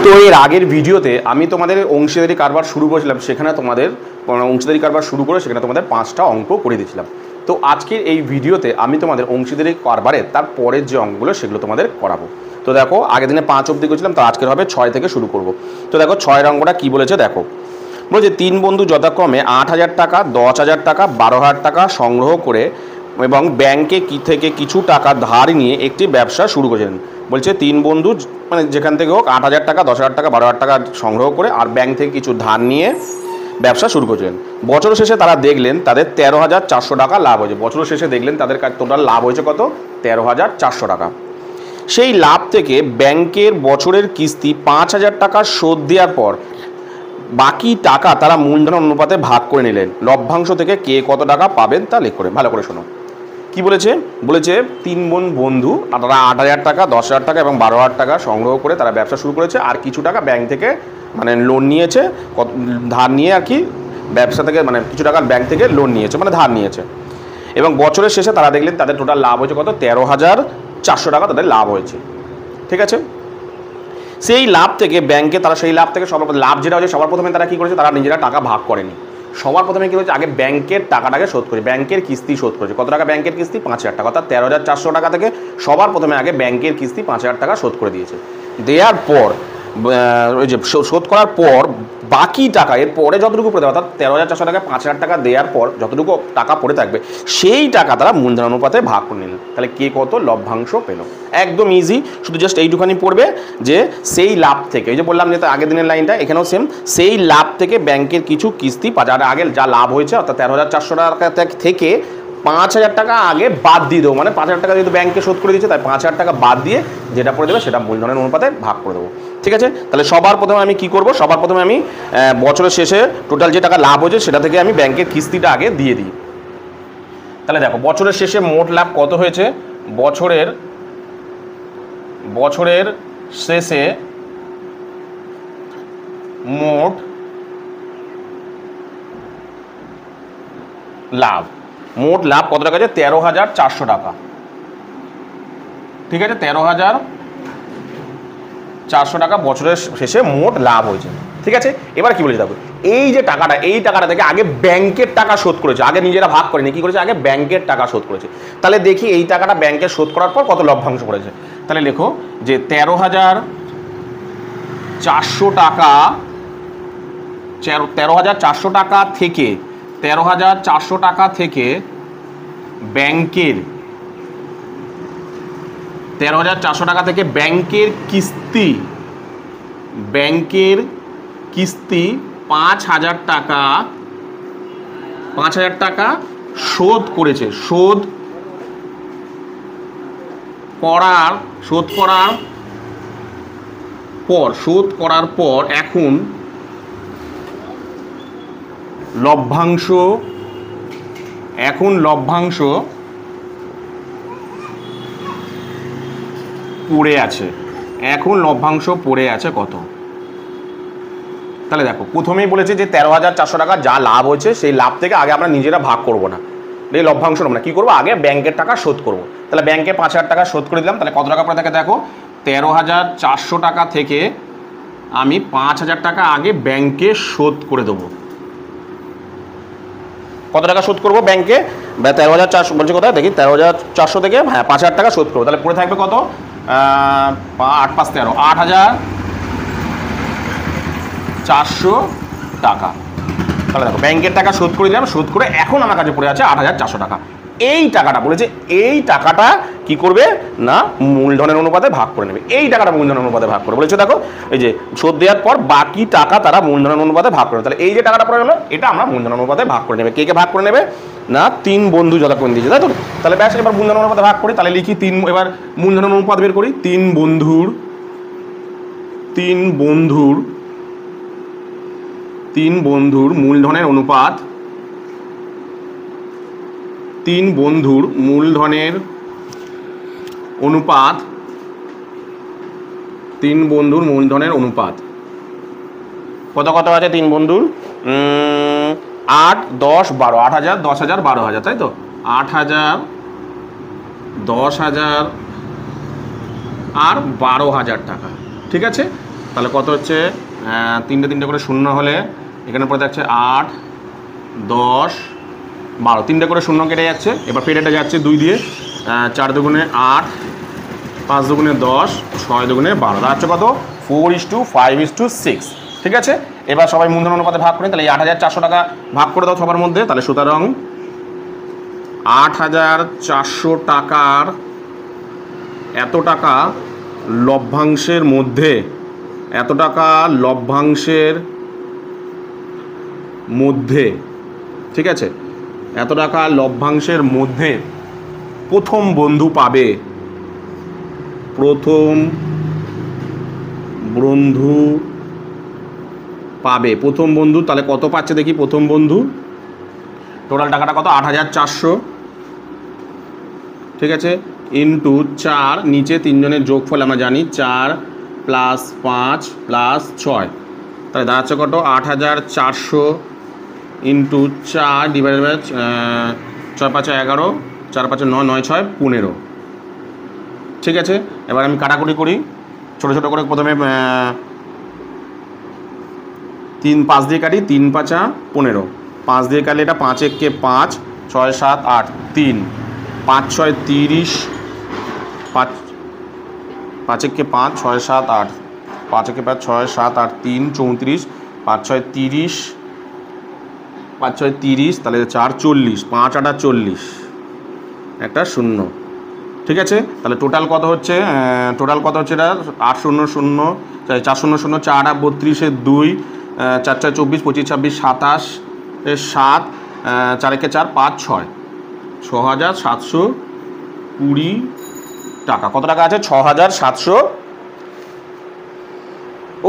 তো এর আগের ভিডিওতে আমি তোমাদের অংশীদারি কারবার শুরু করেছিলাম, সেখানে তোমাদের অংশীদারি কারবার শুরু করে সেখানে তোমাদের 5টা অঙ্ক করে দিয়েছিলাম। তো আজকের এই ভিডিওতে আমি তোমাদের অংশীদারি কারবারের তার পরের যে অঙ্কগুলো সেগুলো তোমাদের করাবো। তো দেখো, আগের দিনে 5 অবধি করেছিলাম, তো আজকের হবে 6 থেকে শুরু করব। তো দেখো 6 অঙ্কটা কী বলেছে দেখো, বলছে 3 বন্ধু যথাক্রমে 8,000 টাকা, 10,000 টাকা, 12,000 টাকা সংগ্রহ করে এবং ব্যাংকে থেকে কিছু টাকা ধার নিয়ে একটি ব্যবসা শুরু করেছেন। বলছে 3 বন্ধু মানে যেখান থেকে হোক 8,000 টাকা, 10,000 টাকা, 12,000 টাকা সংগ্রহ করে আর ব্যাংক থেকে কিছু ধার নিয়ে ব্যবসা শুরু করেছিলেন। বছর শেষে তারা দেখলেন তাদের 13,400 টাকা লাভ হয়েছে। বছর শেষে দেখলেন তাদের টোটাল লাভ হয়েছে কত? 13,400 টাকা। সেই লাভ থেকে ব্যাংকের বছরের কিস্তি 5,000 টাকা শোধ দেওয়ার পর বাকি টাকা তারা মূলধন অনুপাতে ভাগ করে নিলেন। লভ্যাংশ থেকে কে কত টাকা পাবেন তা লেখ করে ভালো করে শোনো। কি বলেছে? বলেছে 3 বন্ধু তারা 8,000 টাকা, 10,000 টাকা এবং 12,000 টাকা সংগ্রহ করে তারা ব্যবসা শুরু করেছে আর কিছু টাকা ব্যাংক থেকে মানে লোন নিয়েছে, ধার নিয়ে আর কি ব্যবসা থেকে মানে কিছু টাকা ব্যাংক থেকে লোন নিয়েছে মানে ধার নিয়েছে। এবং বছরের শেষে তারা দেখলেন তাদের টোটাল লাভ হয়েছে কত? 13,400 টাকা তাদের লাভ হয়েছে। ঠিক আছে, সেই লাভ থেকে ব্যাংকে তারা সেই লাভ থেকে সবার লাভ যেটা হয়েছে সবার প্রথমে তারা কী করেছে, তারা নিজেরা টাকা ভাগ করেনি। সবার প্রথমে কী হয়েছে, আগে ব্যাংকের টাকাটাকে শোধ করেছে, ব্যাংকের কিস্তি শোধ করেছে। কত টাকা ব্যাংকের কিস্তি? 5,000 টাকা, অর্থাৎ 13,400 টাকা থেকে সবার প্রথমে আগে ব্যাংকের কিস্তি 5,000 টাকা শোধ করে দিয়েছে। দেওয়ার পর ওই যে শোধ করার পর বাকি টাকা এর পরে যতটুকু পড়ে দেবে, অর্থাৎ 13,400 টাকা 5,000 টাকা দেওয়ার পর যতটুকু টাকা পড়ে থাকবে সেই টাকা তারা মূলধন অনুপাতে ভাগ করে নিলেন। তাহলে কে কত লভ্যাংশ পেল? একদম ইজি, শুধু জাস্ট এইটুখানি পড়বে যে সেই লাভ থেকে, এই যে বললাম যে আগের দিনের লাইনটা এখানেও সেম, সেই লাভ থেকে ব্যাংকের কিছু কিস্তি আগে যা লাভ হয়েছে অর্থাৎ 13,400 টাকা থেকে 5,000 টাকা আগে বাদ দিয়ে দেবো, মানে 5,000 টাকা যেহেতু ব্যাংকে শোধ করে দিচ্ছে তাই 5,000 টাকা বাদ দিয়ে যেটা পড়ে দেবে সেটা মূলধনের অনুপাতে ভাগ করে দেবো। ঠিক আছে, তাহলে সবার প্রথমে আমি কি করব, সবার প্রথমে আমি বছরের শেষে টোটাল যে টাকা লাভ হয়েছে সেটা থেকে আমি ব্যাংকের কিস্তিটা আগে দিয়ে দিই। তাহলে দেখো বছরের শেষে মোট লাভ কত হয়েছে, বছরের শেষে মোট লাভ কত টাকা আছে? 13,400 টাকা। ঠিক আছে, 13,400 টাকা বছরের শেষে মোট লাভ হয়েছে। ঠিক আছে, এবার কি বলেছে দেখো, এই যে টাকাটা এই টাকাটা থেকে আগে ব্যাংকের টাকা শোধ করেছে, আগে নিজেরা ভাগ করেনি, কি করেছে আগে ব্যাংকের টাকা শোধ করেছে। তাহলে দেখি এই টাকাটা ব্যাংকে শোধ করার পর কত লভ্যাংশ পড়েছে। তাহলে লেখো যে 13,400 টাকা 13,400 টাকা থেকে 13,400 টাকা থেকে ব্যাংকের 13,400 টাকা থেকে ব্যাংকের কিস্তি 5,000 টাকা শোধ করেছে। শোধ করার পর এখন লভ্যাংশ পড়ে আছে। কত? তাহলে দেখো প্রথমেই বলেছে যে 13,400 টাকা যা লাভ হয়েছে সেই লাভ থেকে আগে আমরা নিজেরা ভাগ করব না, এই লভ্যাংশ নেব না, কী করবো আগে ব্যাংকের টাকা শোধ করব। তাহলে ব্যাংকে 5,000 টাকা শোধ করে দিলাম। তাহলে কত টাকা পড়ে থাকে দেখো, 13,400 টাকা থেকে আমি 5,000 টাকা আগে ব্যাংকে শোধ করে দেবো। কত টাকা শোধ করবো ব্যাংকে? 13,400 বলছে কোথায় দেখি, 13,400 থেকে হ্যাঁ 5,000 টাকা শোধ করবো। তাহলে পড়ে থাকবে কত? 8 5 13, 8,400 টাকা। তাহলে দেখো ব্যাংকের টাকা শোধ করে দিলাম, শোধ করে এখন আমার কাছে পড়ে আছে 8,400 টাকা। এই টাকাটা বলেছে এই টাকাটা কি করবে না মূলধনের অনুপাতে ভাগ করে নেবে। এই টাকাটা মূলধনের অনুপাতে ভাগ করে বলেছে দেখো, এই যে শোধ দেওয়ার পর বাকি টাকা তারা মূলধনের অনুপাতে ভাগ করে। তাহলে এই যে টাকাটা পড়ে গেলো এটা আমরা মূলধনের অনুপাতে ভাগ করে নেবে। কে কে ভাগ করে নেবে না 3 বন্ধু যথাক্রমে দিয়েছে, তাই তো? তাহলে ব্যাস এবার মূলধনের অনুপাতে ভাগ করি। তাহলে লিখি 3, এবার মূলধনের অনুপাত বের করি। 3 বন্ধুর মূলধনের অনুপাত, 3 বন্ধুর মূলধনের অনুপাত কত কত আছে 3 বন্ধুর? 8 10 12, 8,000 10,000 12,000, তাই তো? 8,000 10,000 আর 12,000 টাকা। ঠিক আছে, তাহলে কত হচ্ছে, তিনটে তিনটে করে শূন্য হলে এখানে পরে যাচ্ছে 8, 10, 12, তিনটে করে শূন্য কেটে যাচ্ছে। এবার পেটেটা যাচ্ছে 2 দিয়ে, 4 দুগুণে 8, 5 দুগুণে 10, 6 দুগুণে 12, দাঁড়াচ্ছে কত 4:5:6। ঠিক আছে, এবার সবাই মূলধন অনুপাতে ভাগ করে, তাহলে এই 8,400 টাকা ভাগ করে দাও সবার মধ্যে। তাহলে সুতরাং 8,400 টাকার এত টাকা লভ্যাংশের মধ্যে, এত টাকা লভ্যাংশের মধ্যে, ঠিক আছে, এত টাকা লভ্যাংশের মধ্যে প্রথম বন্ধু পাবে, প্রথম বন্ধু পাবে, প্রথম বন্ধু। তাহলে কত পাচ্ছে দেখি প্রথম বন্ধু, টোটাল টাকাটা কত 8,400, ঠিক আছে, ইন্টু 4, নিচে 3 জনের যোগফল আমরা জানি 4 + 5 + 6, তাহলে দাঁড়াচ্ছে কত 8,400 ইন্টু 4 ডিভাইডেড বাই 6 5 11, 4 5 9, 9 6 15। ঠিক আছে, এবার আমি কাটাকুটি করি ছোটো ছোটো করে। প্রথমে 3 5 দিয়ে কাটি, 3 5 15, 5 দিয়ে কাটলে এটা 5 1 5, 6 7 8, 3 5 6 30, 5 5 1 5, 6 7 8, 5 1 5, 6 7 8, 3 34, 5 6 30, 5 6 30, তাহলে 4 40, 5 8 40, একটা শূন্য। ঠিক আছে, তাহলে টোটাল কত হচ্ছে, এটা 8 0 0, 4 0 0, 4 8 32, 2 4 4 24, 25 26 27, 7, 4 1 4 5 6, 6,720 টাকা। কত টাকা আছে 6,700।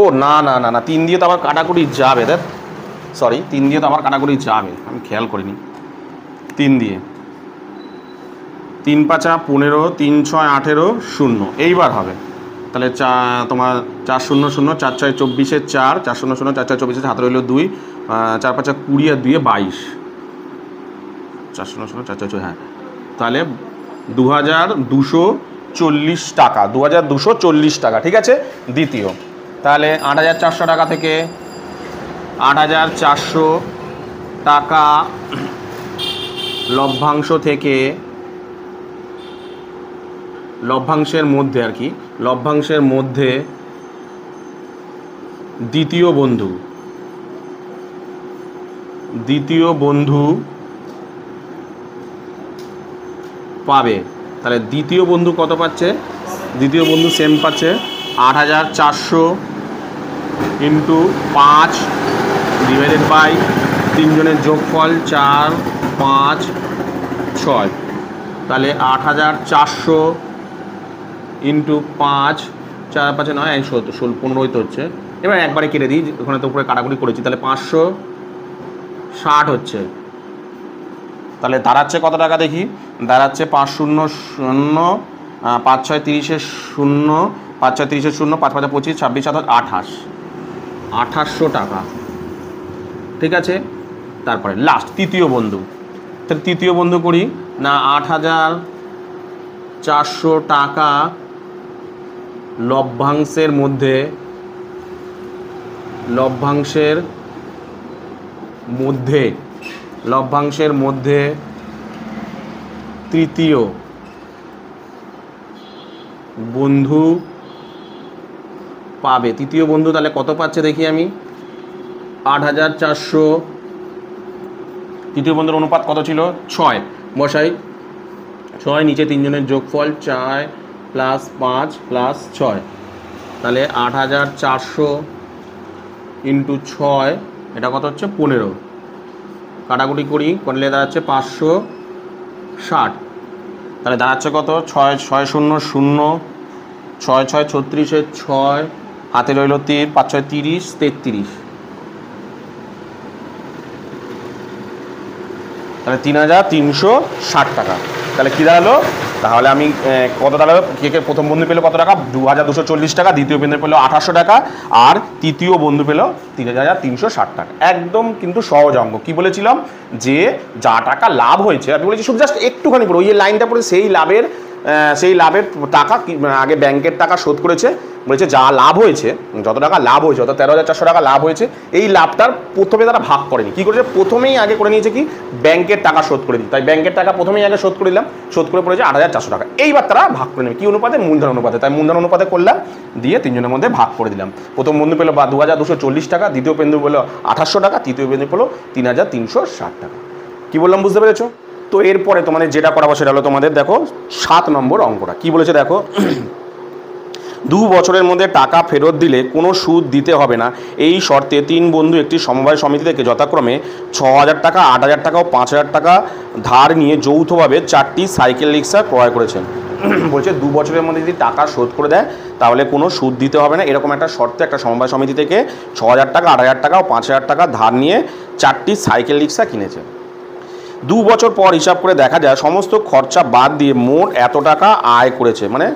ও না না না না, 3 দিয়ে তো আবার কাটাকুটি যাবে, দেখ সরি 3 দিয়ে তো আবার কাটাকুটি যাবে, আমি খেয়াল করিনি। 3 দিয়ে 3 5 15, 3 6 18, 0, এইবার হবে। তাহলে তোমার 4 0 0, 4 6 24, 4 4 0 0, 4 6 24, হাতে রইল 2, 4 5 20 আর 2 22, 4 0 0, 4 4, হ্যাঁ, তাহলে 2,240 টাকা, 2,240 টাকা। ঠিক আছে, দ্বিতীয়। তাহলে 8,400 টাকা থেকে 8,400 টাকা লভ্যাংশ থেকে, লভ্যাংশের মধ্যে আর কি, লভ্যাংশের মধ্যে দ্বিতীয় বন্ধু পাবে। তাহলে দ্বিতীয় বন্ধু কত পাচ্ছে, দ্বিতীয় বন্ধু সেম পাচ্ছে 8,400 ইন্টু 5 ডিভাইডেড বাই 3 জনের যোগফল 4 5 6, তাহলে 8,400 ইন্টু 5, 4 5 9, 16 15 তো হচ্ছে। এবার একবারে কেটে দিই, ওখানে তো উপরে কাটাকুটি করেছি, তাহলে 560 হচ্ছে। তাহলে দাঁড়াচ্ছে কত টাকা দেখি, দাঁড়াচ্ছে 5 0 0, 5 6 30, 0, 5 6 30, 0, 5 5 25, 26 27 28, 2800 টাকা। ঠিক আছে, তারপরে লাস্ট তৃতীয় বন্ধু। তাহলে তৃতীয় বন্ধু করি না, 8,400 টাকা লভ্যাংশের মধ্যে, লভ্যাংশের মধ্যে তৃতীয় বন্ধু পাবে। তৃতীয় বন্ধু তাহলে কত পাচ্ছে দেখি আমি, 8,400, তৃতীয় বন্ধুর অনুপাত কত ছিল 6, বসাই 6, নিচে 3 জনের যোগফল 4 + 5 + 6, তাহলে 8,400 ইন্টু 6, এটা কত হচ্ছে 15, কাটাকুটি করি করলে দাঁড়াচ্ছে 560, তাহলে দাঁড়াচ্ছে কত 6 6 0 0, 6 6 36, 6 হাতে রইল 3, 5 6 30, 33, তাহলে 3,360 টাকা। তাহলে কী দাঁড়ালো, তাহলে আমি কত দাঁড়ালো, কে প্রথম বন্ধু পেলো কত টাকা 2,240 টাকা, দ্বিতীয় বন্ধু পেলো 800 টাকা, আর তৃতীয় বন্ধু পেলো 3,360 টাকা। একদম কিন্তু সহজ অঙ্ক। কী বলেছিলাম যে যা টাকা লাভ হয়েছে, আমি বলেছি শুধু জাস্ট একটুখানি পড়ো, ওই লাইনটা পড়ে সেই লাভের সেই লাভের টাকা আগে ব্যাংকের টাকা শোধ করেছে, বলেছে যা লাভ হয়েছে, যত টাকা লাভ হয়েছে, অর্থাৎ 13,400 টাকা লাভ হয়েছে, এই লাভটার প্রথমে তারা ভাগ করেনি। কী করেছে, প্রথমেই আগে করে নিয়েছে কি ব্যাংকের টাকা শোধ করে দিই, তাই ব্যাংকের টাকা প্রথমেই আগে শোধ করে দিলাম, শোধ করে পড়েছে 8,400 টাকা। এইবার তারা ভাগ করে নেবে কী অনুপাতে, মূলধন অনুপাতে, তাই মূলধন অনুপাতে করলাম, দিয়ে তিনজনের মধ্যে ভাগ করে দিলাম। প্রথম বন্ধু পেলো 2,240 টাকা, দ্বিতীয় বন্ধু পেলো 800 টাকা, তৃতীয় বন্ধু পেলো 3,360 টাকা। কী বললাম বুঝতে পেরেছো? তো এরপরে তোমাদের যেটা করাবো সেটা হলো তোমাদের দেখো 7 নম্বর অঙ্কটা কী বলেছে দেখো। 2 বছরের মধ্যে টাকা ফেরত দিলে কোনো সুদ দিতে হবে না, এই শর্তে 3 বন্ধু একটি সমবায় সমিতি থেকে যথাক্রমে 6,000 টাকা, 8,000 টাকা ও 5,000 টাকা ধার নিয়ে যৌথভাবে 4টি সাইকেল রিক্সা ক্রয় করেছেন। বলছে 2 বছরের মধ্যে যদি টাকা শোধ করে দেয় তাহলে কোনো সুদ দিতে হবে না, এরকম একটা শর্তে একটা সমবায় সমিতি থেকে 6,000 টাকা, 8,000 টাকা ও 5,000 টাকা ধার নিয়ে 4টি সাইকেল রিক্সা কিনেছে। 2 বছর পর হিসাব করে দেখা যায় সমস্ত খরচা বাদ দিয়ে মোট এত টাকা আয় করেছে, মানে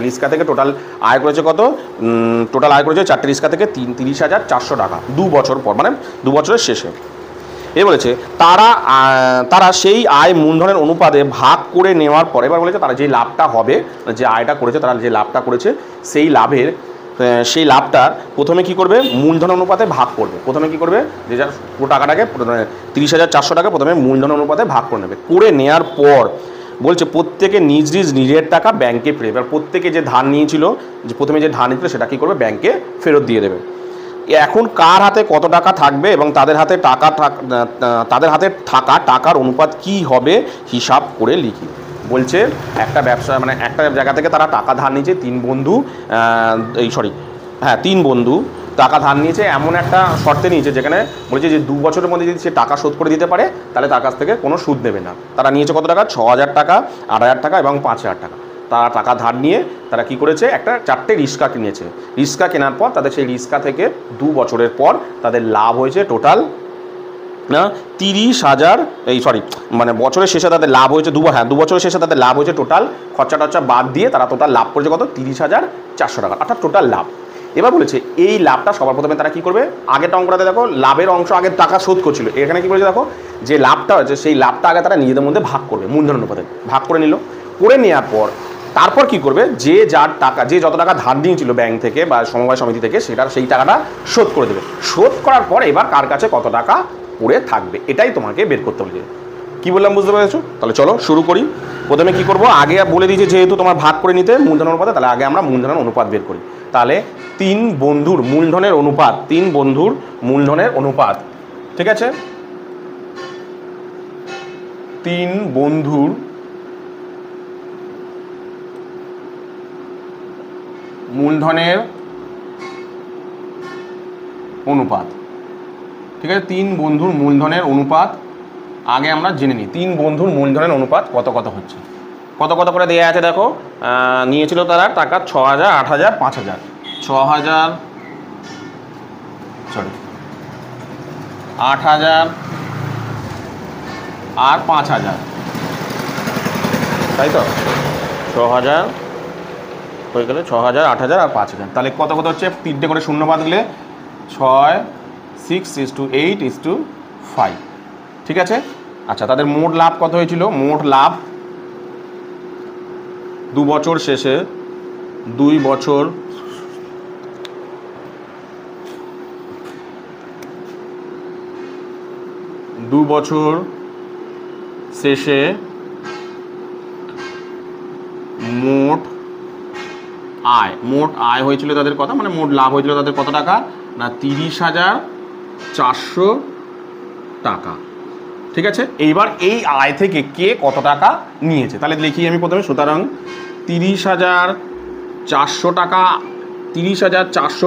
রিক্সা থেকে টোটাল আয় করেছে কত, টোটাল আয় করেছে 4টে রিক্সা থেকে 30,400 টাকা 2 বছর পর, মানে 2 বছরের শেষে। এ বলেছে তারা সেই আয় মূলধনের অনুপাতে ভাগ করে নেওয়ার পর, এবার বলেছে তারা যে লাভটা হবে, যে আয়টা করেছে, তারা যে লাভটা করেছে সেই লাভটা প্রথমে কি করবে, মূলধন অনুপাতে ভাগ করবে। প্রথমে কি করবে, যে যার পুরো টাকাটাকে 30,400 টাকা প্রথমে মূলধন অনুপাতে ভাগ করে নেবে। করে নেওয়ার পর বলছে প্রত্যেকে নিজের টাকা ব্যাংকে ফেরত, এবার প্রত্যেকে যে ধার নিয়েছিল, যে প্রথমে যে ধার নিয়েছিল সেটা কী করবে, ব্যাংকে ফেরত দিয়ে দেবে। এখন কার হাতে কত টাকা থাকবে এবং তাদের হাতে থাকা টাকার অনুপাত কি হবে হিসাব করে লিখি। বলছে একটা ব্যবসা, মানে একটা জায়গা থেকে তারা টাকা ধার নিয়েছে, 3 বন্ধু টাকা ধার নিয়েছে, এমন একটা শর্তে নিয়েছে যেখানে বলছে যে 2 বছরের মধ্যে যদি সে টাকা শোধ করে দিতে পারে তাহলে তার কাছ থেকে কোনো সুদ নেবে না। তারা নিয়েছে কত টাকা, 6,000 টাকা, 8,000 টাকা এবং 5,000 টাকা। তারা টাকা ধার নিয়ে তারা কি করেছে, একটা 4টে রিক্সা কিনেছে। রিক্সা কেনার পর তাদের সেই রিক্সা থেকে 2 বছরের পর তাদের লাভ হয়েছে টোটাল 30,000, মানে বছরের শেষে তাদের লাভ হয়েছে 2 বছরের শেষে তাদের লাভ হয়েছে টোটাল খরচা বাদ দিয়ে তারা টোটাল লাভ করেছে কত, 30,400 টাকা, অর্থাৎ টোটাল লাভ। এবার বলেছে এই লাভটা সবার প্রথমে তারা কি করবে, আগেরটা অঙ্কটাতে দেখো লাভের অংশ আগে টাকা শোধ করছিল, এখানে কি বলেছে দেখো যে লাভটা হয়েছে সেই লাভটা আগে তারা নিজেদের মধ্যে ভাগ করবে, মূলধন অনুপাতে ভাগ করে নিল। করে নেওয়ার পর তারপর কি করবে, যে যত টাকা ধার দিয়েছিল ব্যাংক থেকে বা সমবায় সমিতি থেকে সেই টাকাটা শোধ করে দেবে। শোধ করার পর এবার কার কাছে কত টাকা পড়ে থাকবে এটাই তোমাকে বের করতে হবে। কি বললাম বুঝতে পেরেছো? তাহলে চলো শুরু করি। প্রথমে কি করব, আগে বলে দিয়েছি যেহেতু তোমার ভাগ করে নিতে মূলধন অনুপাতে, তাহলে আগে আমরা মূলধনের অনুপাত বের করি। তাহলে 3 বন্ধুর মূলধনের অনুপাত, ঠিক আছে, 3 বন্ধুর মূলধনের অনুপাত, ঠিক আছে, 3 বন্ধুর মূলধনের অনুপাত আগে আমরা জেনে নিই। 3 বন্ধুর মূলধনের অনুপাত কত হচ্ছে, কত করে দেওয়া আছে দেখো। নিয়েছিল তারা টাকা 6,000, 8,000, 5,000, 6,000 8,000 আর 5,000, তাই তো 6,000 হয়ে গেলে 6,000, 8,000 আর 5,000। তাহলে কত হচ্ছে, 3টে করে শূন্য বাদ দিলে 6, 6:8:5, ঠিক আছে। আচ্ছা, তাদের মোট লাভ কত হয়েছিল, মোট লাভ 2 বছর শেষে 2 বছর শেষে মোট আয় হয়েছিল তাদের কত, মানে মোট লাভ হয়েছিল তাদের কত টাকা না 30,400 টাকা, ঠিক আছে। এইবার এই আয় থেকে কে কত টাকা নিয়েছে তাহলে লিখি আমি প্রথমে। সুতরাং 30,400 টাকা, 30,400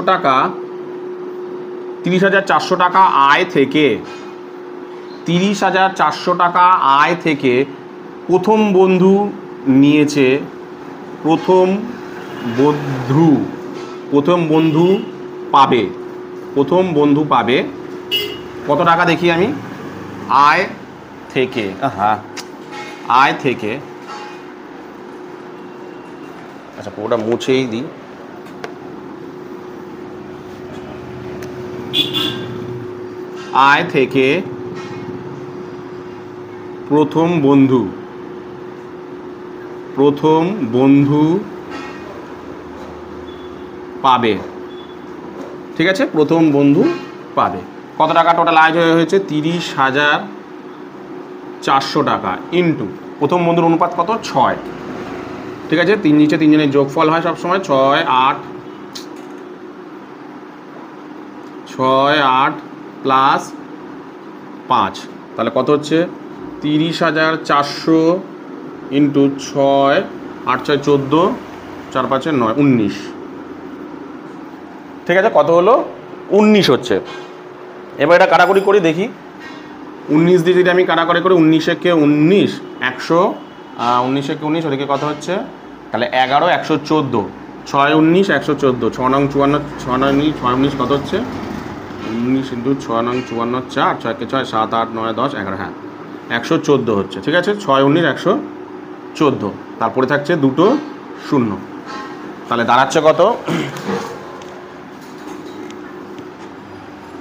টাকা আয় থেকে, 30,400 টাকা আয় থেকে প্রথম বন্ধু নিয়েছে, প্রথম বন্ধু পাবে কত টাকা দেখি আমি, আয় থেকে, আচ্ছা পুরোটা মুছেই দিই। আয় থেকে প্রথম বন্ধু প্রথম বন্ধু পাবে। ঠিক আছে, প্রথম বন্ধু পাবে। কত টাকা টোটাল আয় হয়েছে? 30,400 টাকা ইন্টু প্রথম বন্ধুর অনুপাত কত? 6। ঠিক আছে, নিচে তিনজনের যোগফল হয় সবসময় 6 8 প্লাস 5, তাহলে কত হচ্ছে? 30,400 ইন্টু 6, 8 6 14, 4 5 9 19। ঠিক আছে, কত হলো? 19 হচ্ছে। এবার এটা কাটাকুটি করি দেখি। 19 দিয়ে যদি আমি কাটাকুটি করি, 19 একে 19, 100, 19 একে 19, ওদিকে কত হচ্ছে? তাহলে 11 114, 6 19 114, 6 নং 54, 6 নং 19 কত হচ্ছে? 19 ইন্টু 6 নং 54 4, 6 কে 6 7 8 9 10 11, হ্যাঁ 114 হচ্ছে। ঠিক আছে, 6 19 114, তারপরে থাকছে দুটো শূন্য। তাহলে দাঁড়াচ্ছে কত?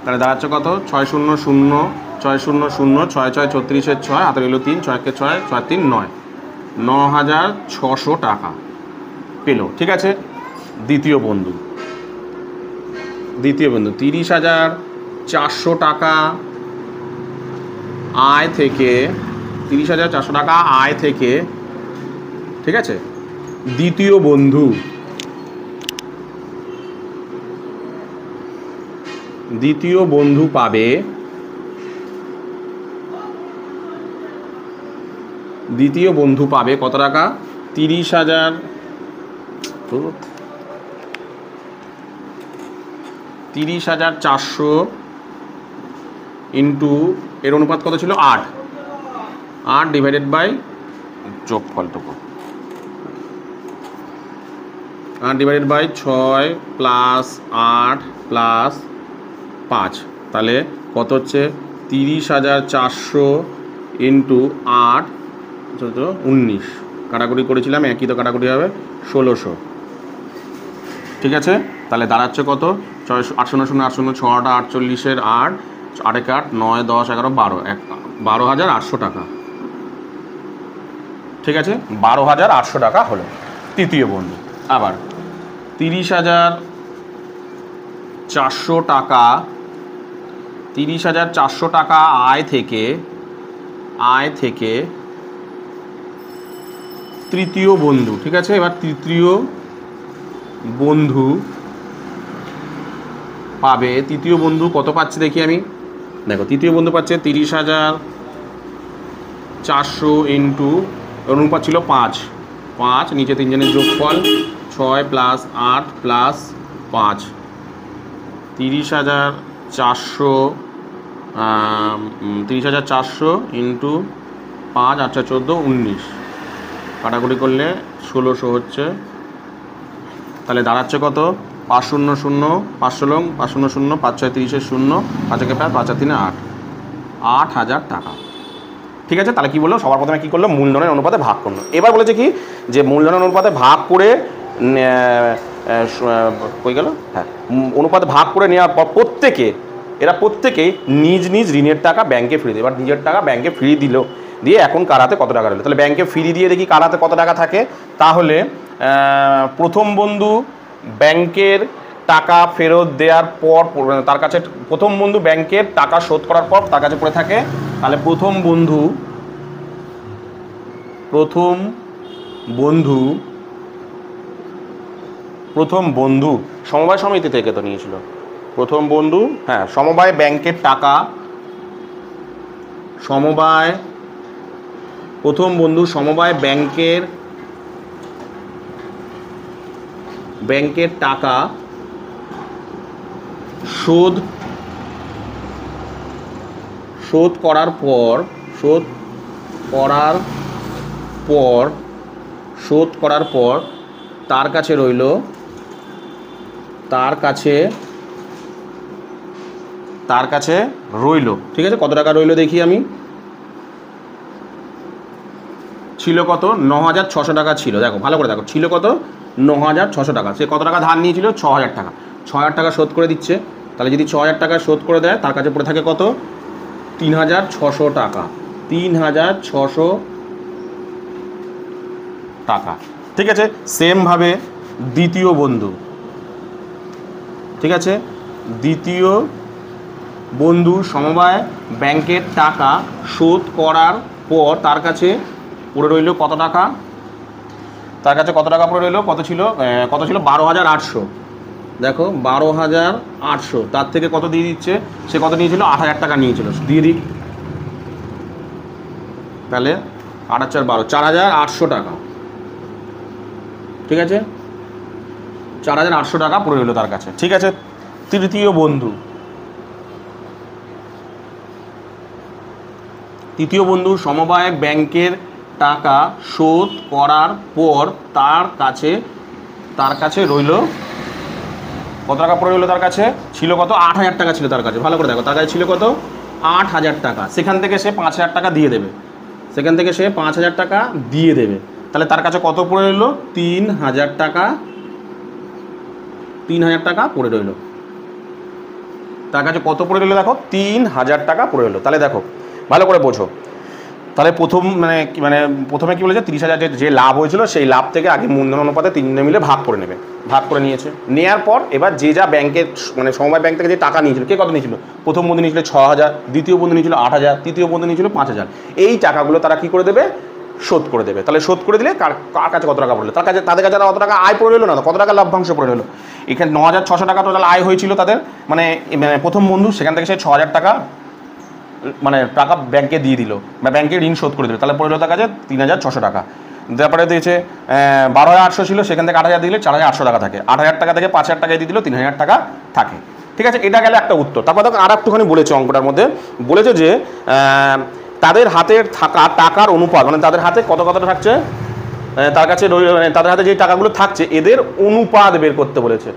তাহলে দাঁড়াচ্ছে কত? 6 0 0 6 0 0 6 6 36 6, হাতে রইল 3, 6 কে 6 6 3 9, 9,600 টাকা পেল। ঠিক আছে, দ্বিতীয় বন্ধু 30,400 টাকা আয় থেকে, 30,400 টাকা আয় থেকে, ঠিক আছে, দ্বিতীয় বন্ধু পাবে, দ্বিতীয় বন্ধু পাবে কত টাকা? 30,400 ইন্টু এর অনুপাত কত ছিল? 8 ডিভাইডেড বাই যোগফলটুকু 8 ডিভাইডেড বাই 6 প্লাস 8 প্লাস 5, তাহলে কত হচ্ছে? 30,400 ইন্টু 8 19, কাটাকুটি করেছিলাম, একই তো কাটাকুটি হবে 1600। ঠিক আছে, তাহলে দাঁড়াচ্ছে কত? 8 0 0 8 0 6টা 48 8 8 8 9 10 11 12, 12,800 টাকা। ঠিক আছে, 12,800 টাকা হলো তৃতীয় বন্ধু। আবার 30,400 টাকা, 30,400 টাকা আয় থেকে তৃতীয় বন্ধু। ঠিক আছে, এবার তৃতীয় বন্ধু পাবে। তৃতীয় বন্ধু কত পাচ্ছে দেখি আমি। দেখো, তৃতীয় বন্ধু পাচ্ছে 30,400 ইন্টু অনুপাত ছিল 5, নিচে তিনজনের যোগফল 6 প্লাস 8 প্লাস 5, 30,400 ইন্টু 5 8 14 19, কাটাকুটি করলে 1600 হচ্ছে। তাহলে দাঁড়াচ্ছে কত? 5 0 0 5 0 5 0 0 5 6 30 0, 5 1 5 5 3 8, 8,000 টাকা। ঠিক আছে, তাহলে কি বললো? সবার প্রথমে কী করলো? মূলধনের অনুপাতে ভাগ করলো। এবার বলেছে কি, যে মূলধনের অনুপাতে ভাগ করে কই গেল, হ্যাঁ, অনুপাতে ভাগ করে নেওয়ার পর প্রত্যেকেই নিজ নিজ ঋণের টাকা ব্যাংকে ফিরিয়ে দিল। এবার নিজের টাকা ব্যাংকে ফিরিয়ে দিল, দিয়ে এখন কার হাতে কত টাকা রইল। তাহলে ব্যাংকে ফিরিয়ে দিয়ে দেখি কার হাতে কত টাকা থাকে। তাহলে প্রথম বন্ধু ব্যাংকের টাকা ফেরত দেওয়ার পর, তার কাছে প্রথম বন্ধু ব্যাংকের টাকা শোধ করার পর তার কাছে পড়ে থাকে। তাহলে প্রথম বন্ধু সমবায় সমিতি থেকে তো নিয়েছিল। প্রথম বন্ধু, হ্যাঁ, সমবায় ব্যাংকের টাকা, প্রথম বন্ধু সমবায় ব্যাংকের টাকা শোধ করার পর তার কাছে রইল, ঠিক আছে, কত টাকা রইল দেখি আমি। ছিল কত? 9,600 টাকা ছিল। দেখো, ভালো করে দেখো, ছিল কত? 9,600 টাকা। সে কত টাকা ধার নিয়েছিল? 6,000 টাকা। 6,000 টাকা শোধ করে দিচ্ছে। তাহলে যদি 6,000 টাকা শোধ করে দেয়, তার কাছে পড়ে থাকে কত? 3,600 টাকা। টাকা। ঠিক আছে, সেমভাবে দ্বিতীয় বন্ধু, ঠিক আছে, দ্বিতীয় বন্ধু সমবায় ব্যাংকের টাকা শোধ করার পর তার কাছে পড়ে রইল কত টাকা, তার কাছে কত টাকা পড়ে রইল, কত ছিল 12,800। দেখো 12,800, তার থেকে কত দিয়ে দিচ্ছে, সে কত নিয়েছিল, 8,000 টাকা নিয়েছিল, দিয়ে দিক, তাহলে 8 আর 4 12, 4,800 টাকা। ঠিক আছে, 4,800 টাকা পড়ে রইল তার কাছে। ঠিক আছে, তৃতীয় বন্ধু, তৃতীয় বন্ধু সমবায় ব্যাংকের টাকা শোধ করার পর তার কাছে রইল কত টাকা পড়ে রইল, তার কাছে ছিল কত, 8,000 টাকা ছিল তার কাছে। ভালো করে দেখো, তার কাছে ছিল কত, 8,000 টাকা। সেখান থেকে সে 5,000 টাকা দিয়ে দেবে, সেখান থেকে সে 5,000 টাকা দিয়ে দেবে। তাহলে তার কাছে কত পড়ে রইল, 3,000 টাকা, 3,000 টাকা পড়ে রইল। তার কাছে কত পড়ে রইল, দেখো 3,000 টাকা পড়ে রইল। তাহলে দেখো ভালো করে বোঝো, তাহলে প্রথমে কি বলেছে, 30,000 যে লাভ হয়েছিল সেই লাভ থেকে আগে মূলধন অনুপাতে তিনজনে মিলে ভাগ করে নেবে, ভাগ করে নিয়েছে। নেওয়ার পর এবার যে যা ব্যাংকের সমবায় ব্যাংক থেকে যে টাকা নিয়েছিল, কে কত নিয়েছিল, প্রথম বন্ধু নিয়েছিল 6,000, দ্বিতীয় বন্ধু নিয়েছিল 8,000, তৃতীয় বন্ধু নিয়েছিল 5,000। এই টাকাগুলো তারা কি করে দেবে, শোধ করে দেবে। তাহলে শোধ করে দিলে কার কাছে কত টাকা পড়লো, তাদের কাছে অত টাকা আয় পড়ে রইলো না, কত টাকা লভ্যাংশ পড়ে রইলো। এখানে 9,600 টাকা টোটাল আয় হয়েছিল তাদের, মানে প্রথম বন্ধু, সেখান থেকে সে 6,000 টাকা টাকা ব্যাংকে দিয়ে দিল বা ব্যাংকে ঋণ শোধ করে দিল। তাহলে পড়লো তার কাছে 3,600 টাকা। তারপরে দিয়েছে 12,800 ছিল, সেখান থেকে 8,000 দিলে 4,800 টাকা থাকে। 8,000 টাকা থেকে 5,000 টাকায় দিয়ে দিল, 3,000 টাকা থাকে। ঠিক আছে, এটা গেলে একটা উত্তর। তারপর দেখো আর একটুখানি বলেছে, অঙ্কটার মধ্যে বলেছে যে তাদের হাতের থাকা টাকার অনুপাত, তাদের হাতে কত কতটা থাকছে, তার কাছে তাদের হাতে যে টাকাগুলো থাকছে এদের অনুপাত বের করতে বলেছে।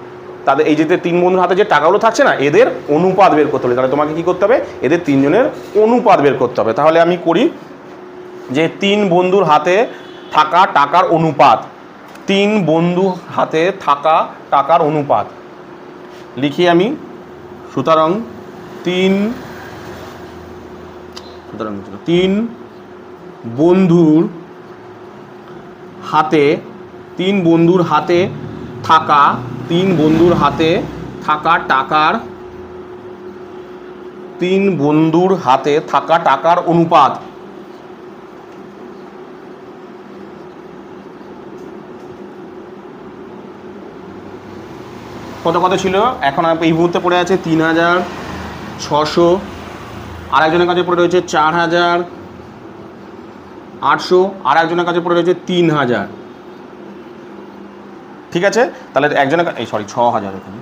তাদের এই যে 3 বন্ধুর হাতে যে টাকাগুলো থাকছে না, এদের অনুপাত বের করতে হবে। তাহলে তোমাকে কি করতে হবে, এদের 3 জনের অনুপাত বের করতে হবে। তাহলে আমি করি যে 3 বন্ধুর হাতে থাকা টাকার অনুপাত, 3 বন্ধু হাতে থাকা টাকার অনুপাত লিখি আমি। সুতরাং 3 বন্ধুর হাতে, 3 বন্ধুর হাতে থাকা, 3 বন্ধুর হাতে থাকা টাকার, 3 বন্ধুর হাতে থাকা টাকার অনুপাত কত কত ছিল, এখন এই মুহূর্তে পড়ে আছে 3,600, আর একজনের কাছে পড়ে রয়েছে 4,800, আর একজনের কাছে পড়ে রয়েছে 3,000। ঠিক আছে, তাহলে একজনের 6,000 এখানে।